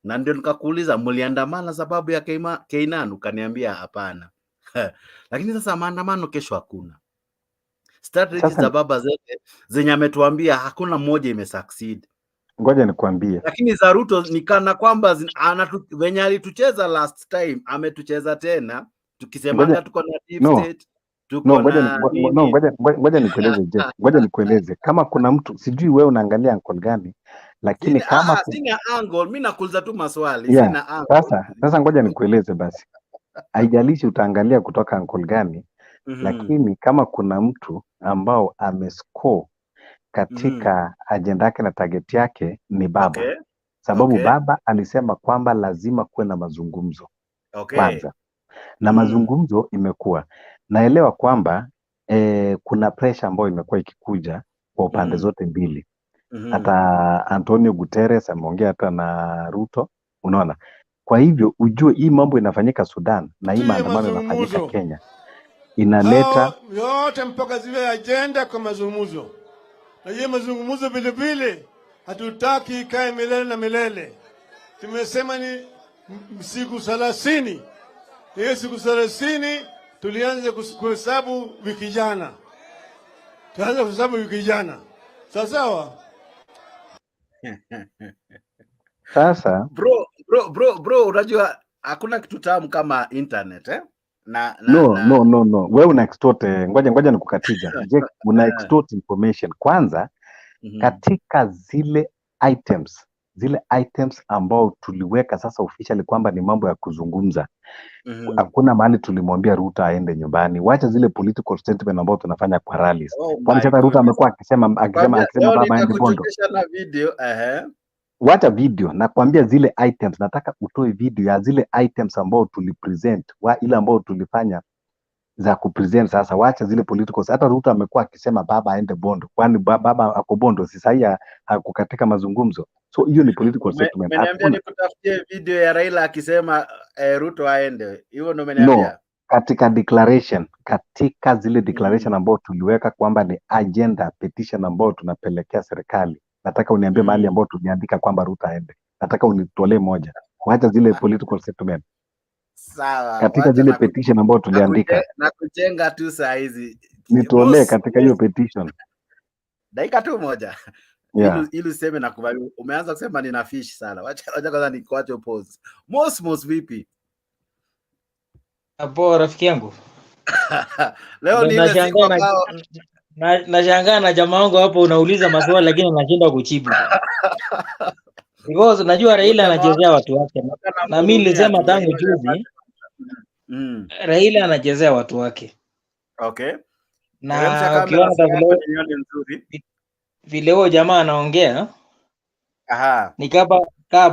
Na ndio nikakuuliza mliandamana sababu ya Keynan, ukaniambia hapana. Lakini sasa maandamano kesho hakuna. Strategies za baba zote zenye ametuambia hakuna moja imesucceed. Ngoja nikwambie. Lakini za Ruto ni kana kwamba venye alitucheza last time ametucheza tena, tukisema tuko na deep state. Ngoja nikueleze je. Ngoja nikueleze kama kuna mtu, sijui wewe unaangalia angle gani, lakini sina angle, mimi nakuuliza tu maswali, sina angle. Sasa ngoja nikueleze basi. Haijalishi utaangalia kutoka angle gani, lakini kama kuna mtu ambao amescore katika agenda yake na target yake ni baba. Sababu baba alisema kwamba lazima kuwe na mazungumzo kwanza. Na mazungumzo imekuwa. Naelewa kwamba kuna pressure ambayo imekuwa ikikuja kwa upande zote mbili. Hata Antonio Guterres ameongea hata na Ruto, unaona. Kwa hivyo ujue hii mambo inafanyika Sudan na hii maandamano inafanyika Kenya. Inaleta yote mpaka ziwe agenda kwa mazungumzo. Na hiyo mazungumzo vile vile hatutaki ikae milele na milele. Tumesema ni siku 30. Hiyo siku 30 tulianza kuhesabu wiki jana. Tuanza kuhesabu wiki jana. Sawa? Sasa bro unajua hakuna kitu tamu kama internet No. Wewe una extort, ngoja nikukatiza. Je, una extort information kwanza katika zile items ambao tuliweka sasa officially kwamba ni mambo ya kuzungumza. Hakuna mahali tulimwambia Ruto aende nyumbani. Wacha zile political statement ambao tunafanya kwa rallies. Kwani sasa Ruto amekuwa akisema baba aende Bondo. Wacha video, nakwambia zile items, nataka utoe video ya zile items ambao tulipresent, ile ambao tulifanya za kupresent. Sasa wacha zile political. Hata Ruto amekuwa akisema baba aende Bondo. Kwani baba ako Bondo si sahihi hakukatika mazungumzo. So hiyo ni political statement. Umeniambia nikutafutie video ya Raila akisema Ruto aende. Hiyo ndio umeniambia. katika declaration, katika zile declaration ambao tuliweka kwamba ni agenda petition ambao tunapelekea serikali, nataka uniambie mahali ambao tuliandika kwamba Ruto aende. Nataka unitolee moja, wacha zile political settlement. Sawa, Katika zile petition ambao tuliandika, na kujenga tu saa hizi, nitolee katika hiyo petition. dakika tu moja. Yeah. Ili useme na kubali. Umeanza kusema nina fish sana. Wacha kwanza nikuache pause. Mos vipi? Hapo rafiki yangu. Leo ni ile siku ambao nashangaa na jamaa wangu hapo unauliza maswali lakini anashindwa kujibu. Because najua Raila anachezea watu wake. Na mimi nilisema tangu juzi Raila anachezea watu wake. Okay. Na ukiona vile huyo jamaa anaongea, ni kama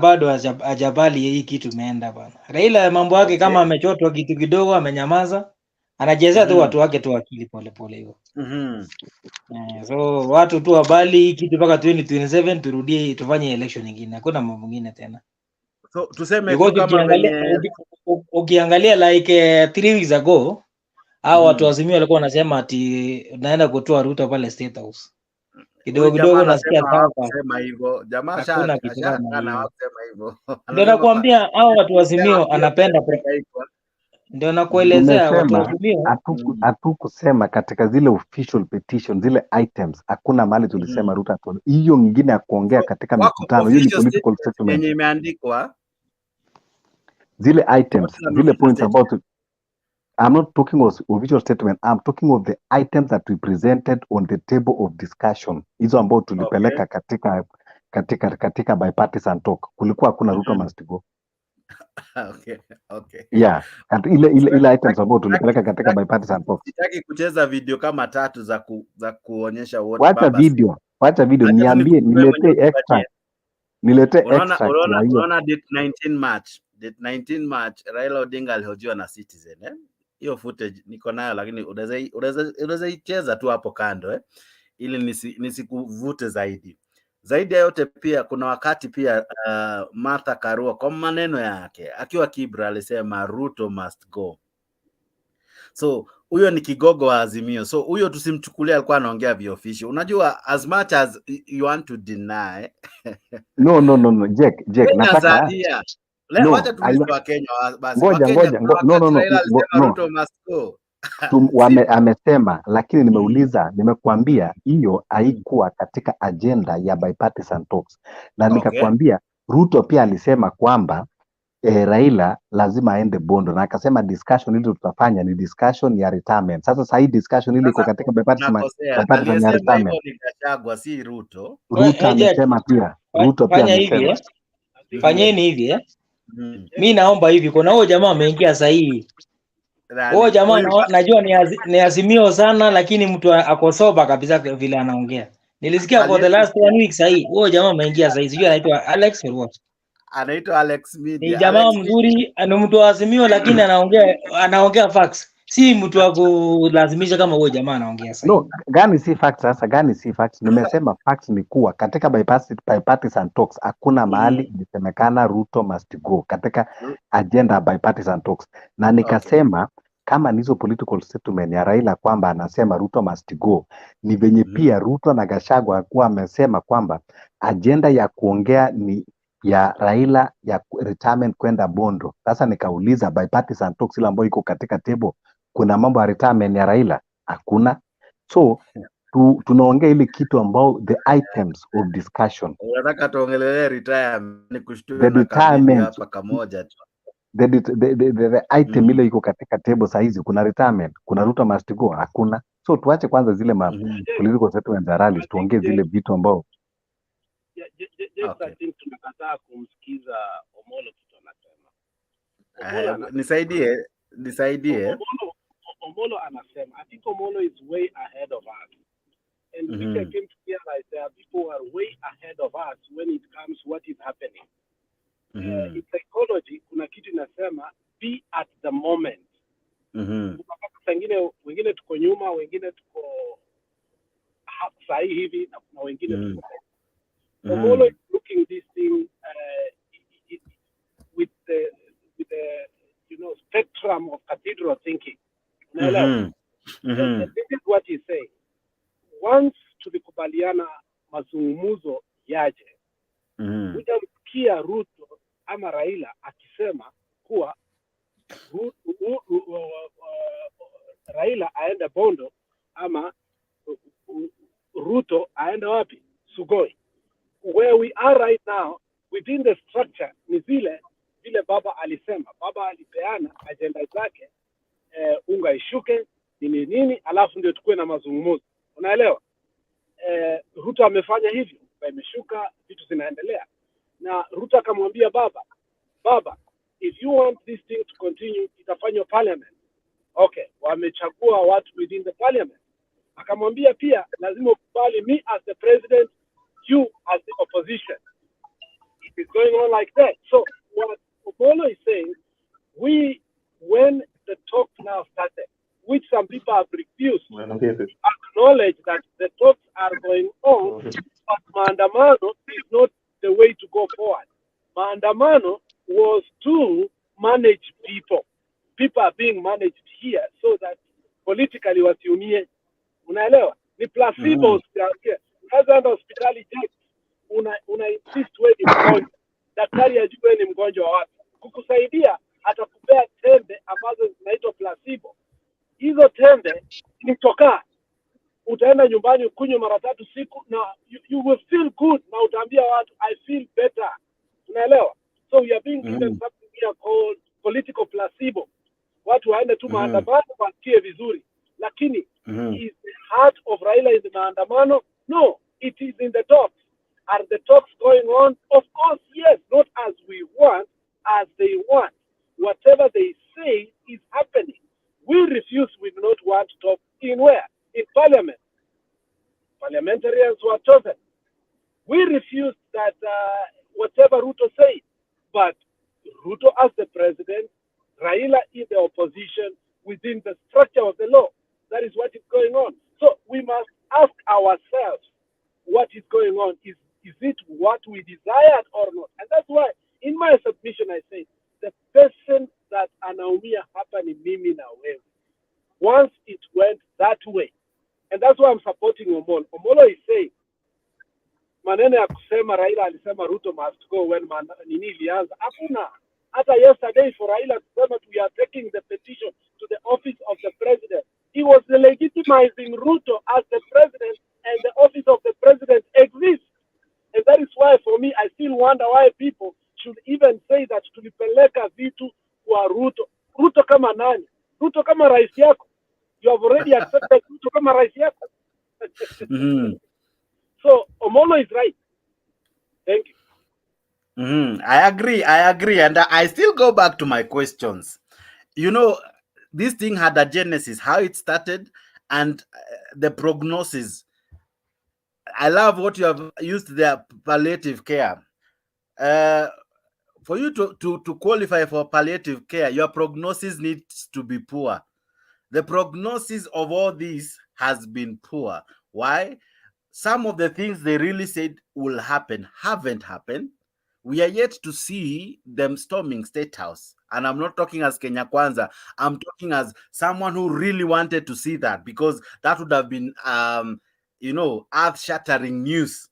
bado hajabali hii kitu imeenda bwana. Raila mambo yake kama amechotwa kitu kidogo amenyamaza, anachezea tu watu wake tu akili pole pole hivyo. So watu tu wabali hii kitu mpaka 2027 turudie tufanye election nyingine. Hakuna mambo mengine tena. So tuseme kama ukiangalia like 3 weeks ago hao watu wazimio walikuwa wanasema ati naenda kutoa Ruto pale State House. Kidogo nasikia sema hivyo. Jamaa hakuna kusema hivyo. Ndio nakwambia hao watu wazimio anapenda ndio nakuelezea watu wazimio hatukusema katika zile official petition zile items, hakuna mahali tulisema Ruto atoe. Hiyo nyingine ya kuongea katika mikutano, hiyo ni political statement yenye imeandikwa zile items, zile points about. I'm not talking of official statement. I'm talking of the items that we presented on the table of discussion. Hizo ambao tulipeleka katika bipartisan talk. Kulikuwa hakuna Ruto must go. Okay. Yeah. Ile items ambao tulipeleka katika bipartisan talk. Sitaki kucheza video kama 3 za kuonyesha wote baba. Wacha video niambie, nilete extract. Unaona date 19 March Raila Odinga alihojiwa na Citizen hiyo footage niko nayo, lakini unaweza icheza tu hapo kando ili nisikuvute zaidi ya yote. Pia kuna wakati pia Martha Karua kwa maneno yake akiwa Kibra alisema Ruto must go. So huyo ni kigogo wa Azimio, so huyo tusimchukulia alikuwa anaongea viofisho. Unajua, as much as you want to deny no Jack nataka wacha tulize wa Kenya basi. Ngoja. Ruto must go. Amesema, lakini nimeuliza, nimekuambia hiyo haikuwa katika agenda ya bipartisan talks, na nikakwambia Ruto pia alisema kwamba Raila lazima aende Bondo, na akasema discussion ile tutafanya ni discussion ya retirement. Sasa hii discussion ile iko katika bipartisan ya retirement. Si Ruto amesema pia. Ruto pia amesema. Fanyeni hivi mimi naomba hivi, kuna huyo jamaa ameingia sahihi. Huyo jamaa najua ni Azimio sana, lakini mtu akosoba kabisa vile anaongea. Nilisikia for the last 1 week sahihi. Huyo jamaa ameingia sahihi. Sijui anaitwa Alex or what. Anaitwa Alex Media. Ni jamaa mzuri, ni mtu wa Azimio lakini anaongea facts. Si mtu wa kulazimisha kama huyo jamaa anaongea sahihi. No, gani si facts sasa? Gani si facts? Nimesema facts ni kuwa katika bipartisan talks hakuna mahali ilisemekana Ruto must go katika agenda ya bipartisan talks, na nikasema kama nizo political statement ya Raila kwamba anasema Ruto must go, ni venye pia Ruto na Gachagua akuwa amesema kwamba agenda ya kuongea ni ya Raila ya retirement kwenda Bondo. Sasa nikauliza bipartisan talks ile ambayo iko katika table, kuna mambo ya retirement ya Raila? Hakuna. So tunaongea ile kitu ambao the items of discussion. Unataka tuongelee retirement, ni kushtua na retirement hapa kamoja tu. The item ile iko katika table saa hizi, kuna retirement, kuna Ruto must go, hakuna. So tuache kwanza zile political settlements za rally, tuongee zile vitu ambao I think tunakataa kumsikiza Omolo kitu anasema. Nisaidie. Omolo anasema, I think Omolo is way ahead of us. And we came to realize that people are way ahead of us when it comes to what is happening. In psychology, kuna kitu inasema be at the moment. Wengine tuko nyuma, wengine tuko sahi hivi, na kuna wengine tuko Omolo is looking this thing with the spectrum of cathedral thinking. Unaelewa? This is what he's saying. Once tulikubaliana mazungumzo yaje, hujamsikia Ruto ama Raila akisema kuwa Raila aende Bondo ama Ruto aende wapi? Sugoi. Where we are right now, within the structure, ni vile baba alisema. Baba alipeana agenda zake, unga ishuke, nini, alafu ndio tukue na mazungumzo. Unaelewa? Ruto amefanya hivyo, imeshuka, vitu zinaendelea. Na Ruto akamwambia baba, if you want this thing to continue, itafanywa parliament. Okay, wamechagua watu within the parliament. Akamwambia pia, lazima ukubali me as the president, you as the opposition. It is going on like that. So what Obolo is saying, when the talk now started, which some people have refused to acknowledge that the talks are going on, but Maandamano is not the way to go forward. Maandamano was to manage people. People are being managed here so that politically wasiumie. Unaelewa? Ni placebos here. Unaenda hospitali una insist wewe ni mgonjwa. Daktari ajue ni mgonjwa wapi. Kukusaidia atakupea tembe ambazo zinaitwa placebo. Hizo tembe ni chokaa. Utaenda nyumbani ukunywe mara 3 siku na you will feel good na utaambia watu I feel better. Unaelewa? So we are being given something here called political placebo. Watu waende tu maandamano wasikie vizuri. Lakini is the heart of Raila in the maandamano? No, it is in the talks. Are the talks going on? Of course, yes. Not as we want, as they want. Whatever they say is happening. We refuse, we do not want to talk. In where? In parliament. Parliamentarians were chosen. We refused that whatever Ruto said. But Ruto as the president, Raila in the opposition, within the structure of the law. That is what is going on. So we must ask ourselves what is going on. Is it what we desired or not? And that's why in my submission I say the person that anaumia hapa ni mimi na wewe. Once it went that way. And that's why I'm supporting Omolo. Omolo is saying maneno ya kusema Raila alisema Ruto must go when nini ilianza. Hakuna. Hata yesterday for Raila kusema we are taking the petition to the office of the president. He was legitimizing Ruto as the president, and the office of the president exists. And that is why, for me, I still wonder why people should even say that tulipeleka vitu kwa Ruto. Ruto kama nani? Ruto kama rais yako. You have already accepted Ruto kama rais yako. So, Omolo is right. Thank you. I agree. And I still go back to my questions. You know, this thing had a genesis, how it started, and the prognosis. I love what you have used there, palliative care. For you to qualify for palliative care, your prognosis needs to be poor. The prognosis of all this has been poor. Why? Some of the things they really said will happen haven't happened. We are yet to see them storming State House. And I'm not talking as Kenya Kwanza. I'm talking as someone who really wanted to see that, because that would have been, earth-shattering news.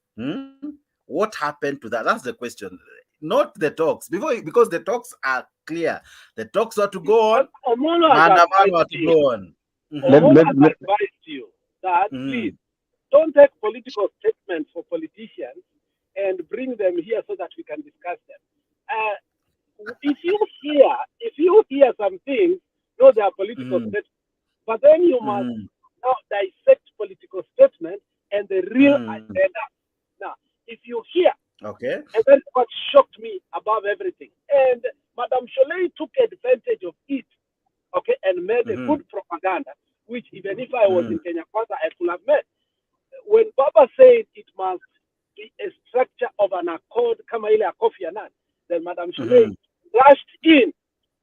What happened to that? That's the question. Not the talks. Because the talks are clear. The talks are to go on. Maandamano are to go on. Omolo has advised you that, please, don't take political statements for politicians and bring them here so that we can discuss them. If you hear some things, no, they are political statements, but then you must now dissect political statements and the real agenda. Now, if you hear, okay, and that's what shocked me above everything, and Madam Sholei took advantage of it, okay, and made a good propaganda, which even if I was in Kenya Kwanza, I could have made. When Baba said it must be a structure of an accord, kama ile ya Kofi Annan, then Madam Sholei rushed in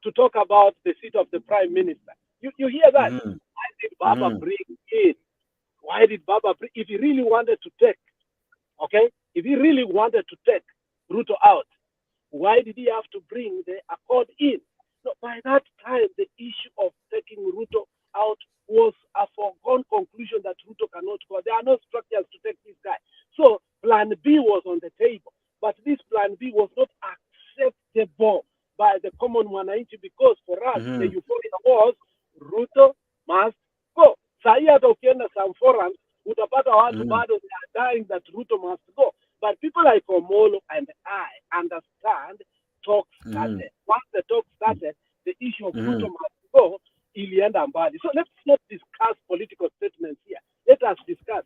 to talk about the seat of the Prime Minister. You hear that? Why did Baba bring in? Why did Baba bring? If he really wanted to take, okay, if he really wanted to take Ruto out, why did he have to bring the accord in? No, by that time, the issue of taking Ruto out was a foregone conclusion that Ruto cannot go. There are no structures to take this guy. So plan B was on the table. But this plan B was not acceptable by the common Mwananchi because for us, the euphoria was Ruto must go. Sahi hata ukienda some forums, utapata watu bado they are dying that Ruto must go. But people like Omolo and I understand talks started. Once the talk started, the issue of Ruto must go, ilienda mbali. So let's not discuss political statements here. Let us discuss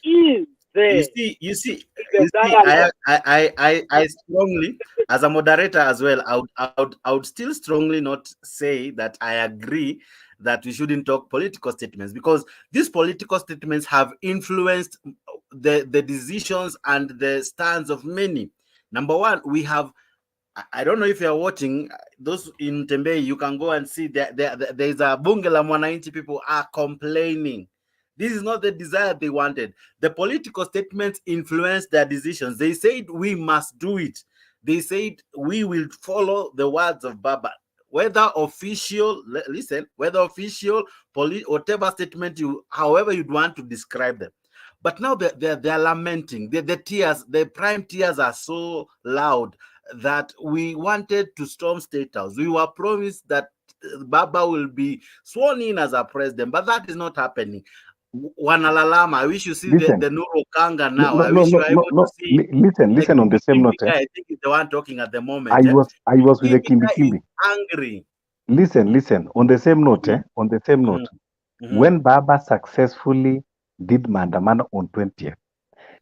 in the I strongly, as a moderator as well, I would still strongly not say that I agree that we shouldn't talk political statements, because these political statements have influenced the decisions and the stands of many. Number one, we have, I don't know if you're watching, those in Mutembei, you can go and see that there's a bunge la mwananchi, people are complaining. This is not the desire they wanted. The political statements influenced their decisions. They said, we must do it. They said, we will follow the words of Baba. Whether official, listen, whether official, whatever statement you, however you'd want to describe them. But now they're lamenting. The tears, the prime tears are so loud that we wanted to storm State House. We were promised that Baba will be sworn in as a president, but that is not happening. Wanalalama. I wish you see the Nuru Kanga now. I wish you are able to see. Listen on the same note. I think it's the one talking at the moment. I was with the Kimbi. Angry. Listen. On the same note, when Baba successfully did Maandamano on 20th,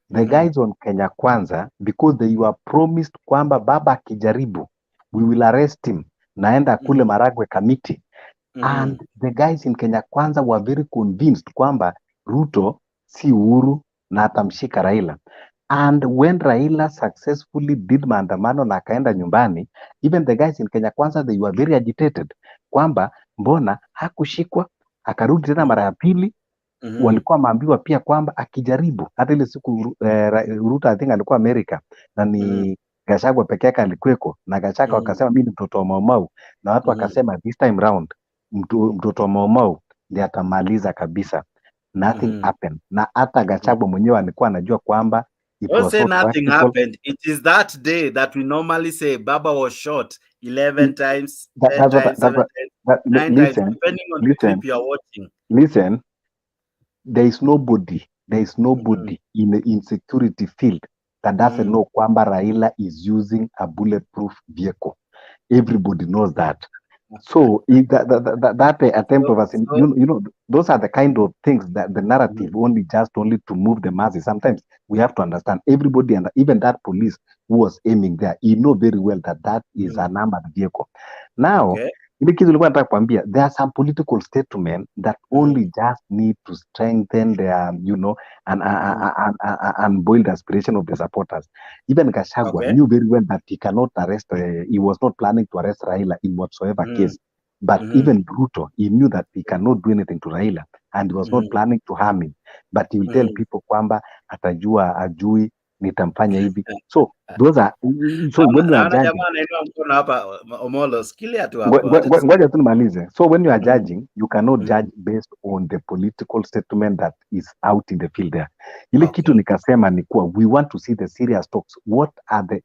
the guys on Kenya Kwanza, because they were promised kwamba Baba akijaribu, we will arrest him, naenda kule Maragwe Committee. And the guys in Kenya Kwanza were very convinced kwamba Ruto si Uhuru na atamshika Raila. And when Raila successfully did Maandamano na akaenda nyumbani, even the guys in Kenya Kwanza, they were very agitated kwamba mbona hakushikwa, akarudi tena mara ya pili. Walikuwa maambiwa pia kwamba akijaribu, hata ile siku Ruto I think alikuwa Amerika na ni Gachagua peke yake alikuweko, na Gachagua wakasema mimi ni mtoto wa Maumau, na watu wakasema this time round mtoto wa Maumau ndiye atamaliza kabisa. Nothing happened. Na hata Gachagua mwenyewe alikuwa anajua kwamba don't say nothing happened. It is that day that we normally say Baba was shot 11 times, 10 times, 7 times, 9 times, depending on the clip you are watching. Listen, there is nobody in the insecurity field that doesn't know kwamba Raila is using a bulletproof vehicle. Everybody knows that. So that attempt of us, you know, those are the kind of things that the narrative only to move the masses. Sometimes we have to understand everybody, and even that police who was aiming there, he know very well that is an armored vehicle. Now, there are some political statements that only just need to strengthen their, you know, and boil the aspiration of the supporters. Even Gachagua knew very well that he cannot arrest, he was not planning to arrest Raila in whatsoever case. But even Ruto, he knew that he cannot do anything to Raila, and he was not planning to harm him. But he will tell people kwamba atajua ajui nitamfanya hivi. So those are when you are judging, ngoja tu nimalize. So when you are judging, you cannot judge based on the political statement that is out in the field there. Ile kitu nikasema ni kuwa we want to see the serious talks. What are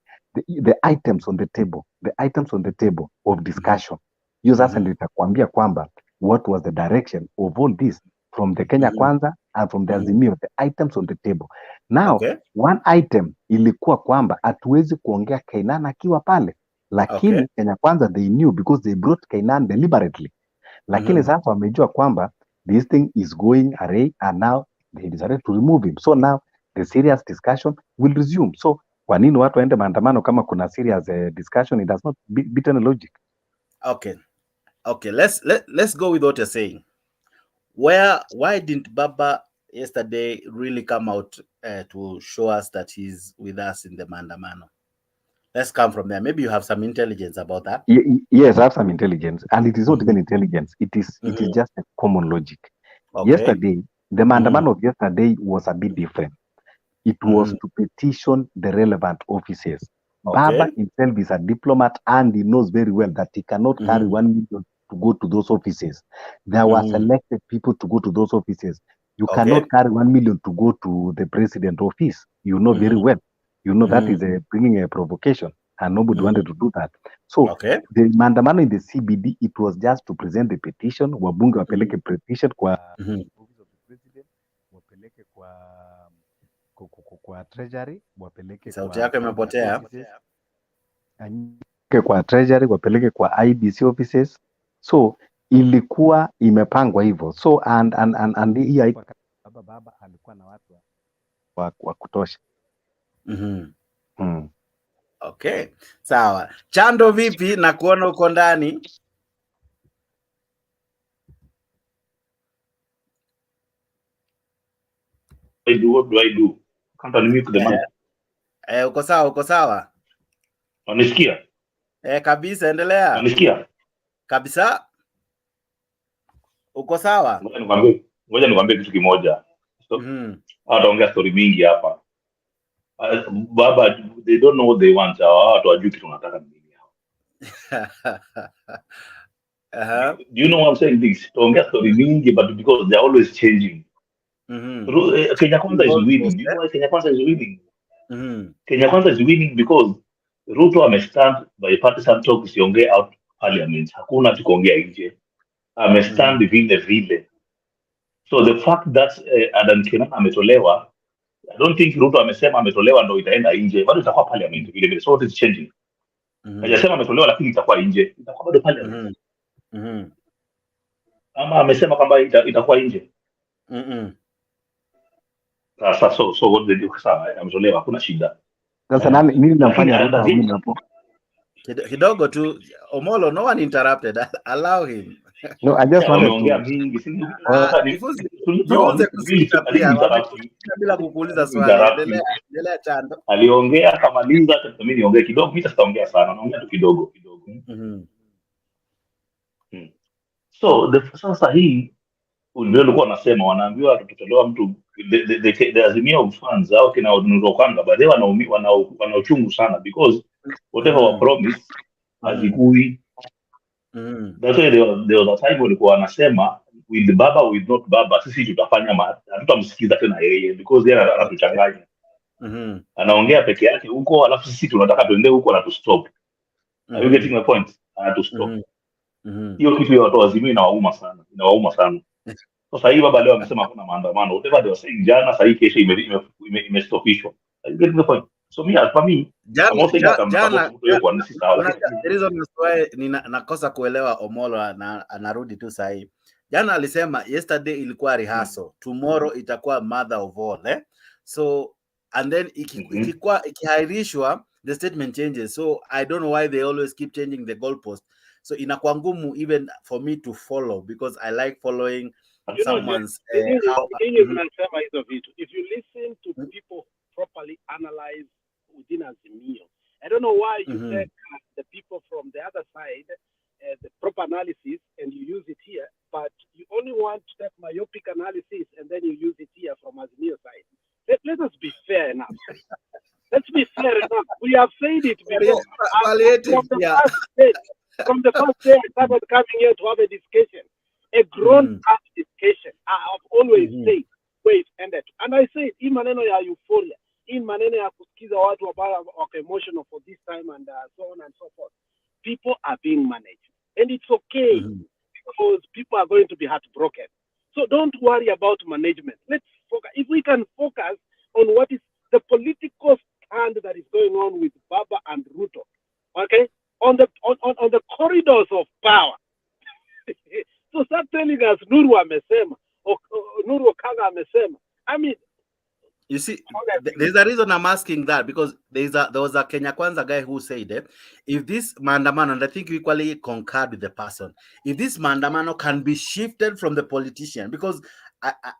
the items on the table? The items on the table of discussion. Hiyo sasa ndio itakwambia kwamba what was the direction of all this from the Kenya Kwanza and from the Azimio, the items on the table. Now, one item ilikuwa kwamba hatuwezi kuongea Kainan akiwa pale, lakini Kenya Kwanza they knew because they brought Kainan deliberately. Lakini sasa wamejua kwamba this thing is going array, and now they decided to remove him. So now the serious discussion will resume. So kwa nini watu waende maandamano kama kuna serious discussion? It does not beat any logic. Okay, let's go with what you're saying. Why didn't Baba yesterday really come out to show us that he's with us in the Maandamano? Let's come from there. Maybe you have some intelligence about that. Yes, I have some intelligence, and it is not even intelligence. It is just a common logic. Yesterday, the Maandamano of yesterday was a bit different. It was to petition the relevant offices Baba himself is a diplomat and he knows very well that he cannot carry 1 million to go to those offices. There were selected people to go to those offices. You cannot carry 1 million to go to the president office. You know very well. You know that is bringing a provocation and nobody wanted to do that. So the maandamano in the CBD, it was just to present the petition. Wabunge wapeleke petition kwa office of the president, wapeleke kwa treasury, wapeleke sauti yako imepotea, kwa treasury, wapeleke kwa IBC offices. So ilikuwa imepangwa hivyo. So and hii haikuwa baba alikuwa na watu wa kutosha. Okay, sawa. Chando, vipi na kuona uko ndani? What do I do? Can't unmute the mic. Uko sawa, uko sawa? Unisikia? Kabisa, endelea. Unisikia? Kabisa. Uko sawa? Ngoja nikwambie kitu kimoja. Wataongea story mingi hapa. Baba, they don't know what they want. Watu wajui kitu wanataka nini. Do you know what I'm saying? This taongea story mingi, but because they're always changing. Kenya Kwanza is winning. You know why Kenya Kwanza is winning? Kenya Kwanza is winning because Ruto amestand bipartisan talk isiongee out parliament. Hakuna tukuongea nje. Amestand vile vile. So the fact that Adan Kenan ametolewa, I don't think Ruto amesema ametolewa ndo itaenda nje. Bado itakuwa parliament vile vile. So what is changing? Hajasema ametolewa lakini itakuwa nje. Itakuwa bado parliament. Ama amesema kwamba itakuwa nje. Sasa so what they do sawa, ametolewa, hakuna shida. Sasa nini nafanya Ruto mimi hapo? Kidogo tu Omolo, no one interrupted. Allow him. No, I just wanted to mingi bila kukuuliza swali. Endelea Chando. Aliongea akamaliza, mimi niongee kidogo, mimi sitaongea sana, naongea tu kidogo. So sasa hii ulikuwa unasema wanaambiwa tutolewa mtu the Azimio funds au kina Ruto kwanza, baadaye wana uchungu sana because whatever wa promise hazikui. That's why there was a time walikuwa wanasema with baba with not baba, sisi tutafanya hatutamsikiza tena yeye because yeye anatuchanganya. Anaongea peke yake huko, alafu sisi tunataka tuende huko na tu stop. Are you getting my point? To stop. Hiyo kitu ya watu wazima inawauma sana. Sasa hii baba leo amesema hakuna maandamano. Whatever they were saying jana, sasa hii kesho imestopishwa. Are you getting the point? So for me, jana the reason why nakosa kuelewa Omolo anarudi tu sasa hivi. Jana alisema yesterday ilikuwa rehearsal, tomorrow itakuwa mother of all, So and then ikihairishwa the statement changes. So I don't know why they always keep changing the goalpost. So inakuwa ngumu even for me to follow because I like following someone's If you listen to people properly analyze within Azimio, I don't know why you take the people from the other side, the proper analysis, and you use it here, but you only want to take myopic analysis and then you use it here from Azimio side. Let us be fair enough. Let's be fair enough. We have said it before. From the first day I started coming here to have a discussion, a grown-up discussion. I have always said, wait, and I said, in maneno ya euphoria, in maneno ya kusikiza watu ambao wako emotional for this time and so on and so forth. People are being managed. And it's okay because people are going to be heartbroken. So don't worry about management. Let's focus. If we can focus on what is the political stand that is going on with Baba and Ruto, okay? On the corridors of power. So start telling us Nuru amesema or Nuru Okanga amesema. I mean, you see, there's a reason I'm asking that because there was a Kenya Kwanza guy who said if this maandamano, and I think you equally concurred with the person, if this maandamano can be shifted from the politician, because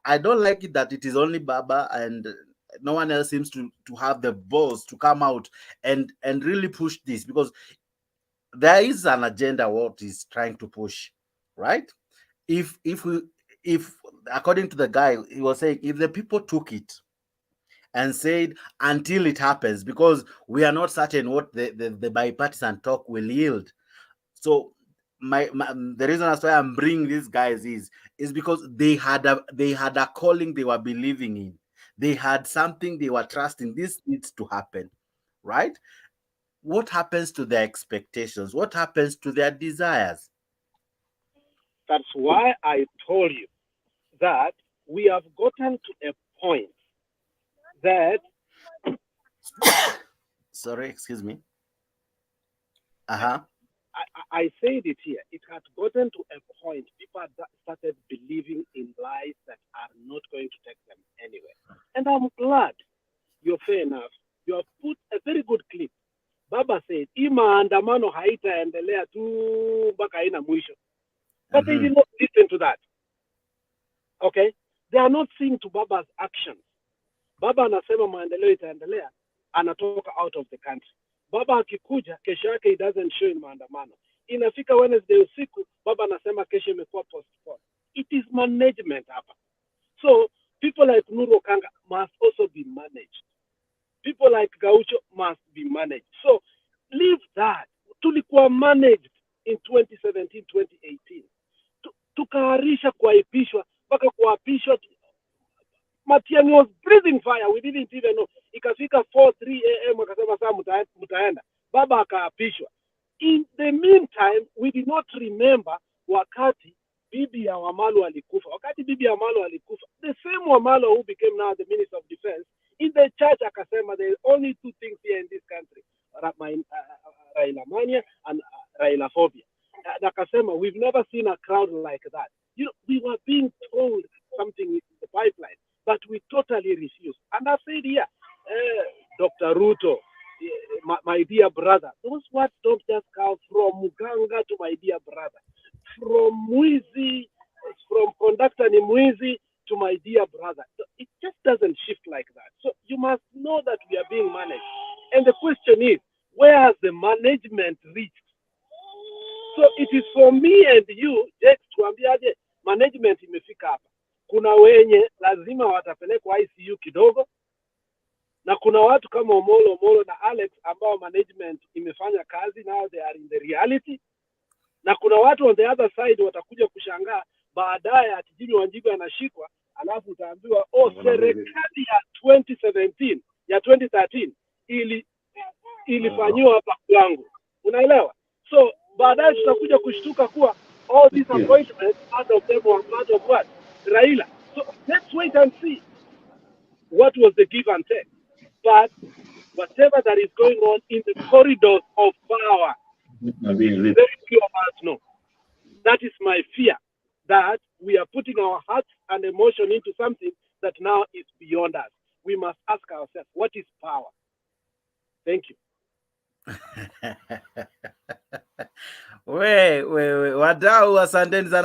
I don't like it that it is only Baba and no one else seems to have the balls to come out and really push this, because there is an agenda what is trying to push, right? If according to the guy, he was saying if the people took it and said until it happens, because we are not certain what the bipartisan talk will yield. So the reason as why I'm bringing these guys is because they had a calling they were believing in. They had something they were trusting. This needs to happen, right? What happens to their expectations? What happens to their desires? That's why I told you that we have gotten to a point that sorry, excuse me. I said it here. It had gotten to a point people started believing in lies that are not going to take them anywhere. And I'm glad, you're fair enough. You have put a very good clip. Baba said, "Hii maandamano haitaendelea tu mpaka haina mwisho." But they did not listen to that. Okay? They are not seeing to Baba's actions. Baba anasema maendeleo itaendelea, anatoka out of the country. Baba akikuja, kesho yake he doesn't show in maandamano. Inafika Wednesday usiku, Baba anasema kesho imekuwa postponed. It is management hapa. So, people like Nuru Okanga must also be managed. People like Gaucho must be managed. So, leave that. Tulikuwa managed in 2017, 2018. Tukaharisha kuapishwa, mpaka kuapishwa Matiang'i was breathing fire. We didn't even know. Ikafika 4:03 a.m. akasema saa mtaenda. Baba akaapishwa. In the meantime, we did not remember wakati bibi ya Wamalo alikufa. Wakati bibi ya Wamalo alikufa, the same Wamalo who became now the Minister of Defense, in the church akasema there are only two things here in this country, Raila mania and Raila phobia. Akasema we've never seen a crowd like that. You know, we were being told something in the pipeline, but we totally refused. And I said here, Dr. Ruto, my dear brother, those words don't just come from Muganga to my dear brother. From Mwizi, from conductor ni Mwizi to my dear brother. It just doesn't shift like that. So you must know that we are being managed. And the question is, where has the management reached? So it is for me and you, Jake, tuambiaje, management imefika hapa. Kuna wenye lazima watapelekwa ICU kidogo, na kuna watu kama Omolo na Alex ambao management imefanya kazi, now they are in the reality. Na kuna watu on the other side watakuja kushangaa baadaye ati Jimmy Wanjigu anashikwa, alafu utaambiwa serikali ya 2017 ya 2013 ilifanywa hapa kwangu. Unaelewa? So baadaye tutakuja kushtuka kuwa all these appointments, part of them were part of what? Raila. So let's wait and see what was the give and take. But whatever that is going on in the corridors of power, very few of us know. That is my fear, that we are putting our hearts and emotion into something that now is beyond us. We must ask ourselves, what is power? Thank you. Wadau, asanteni sana.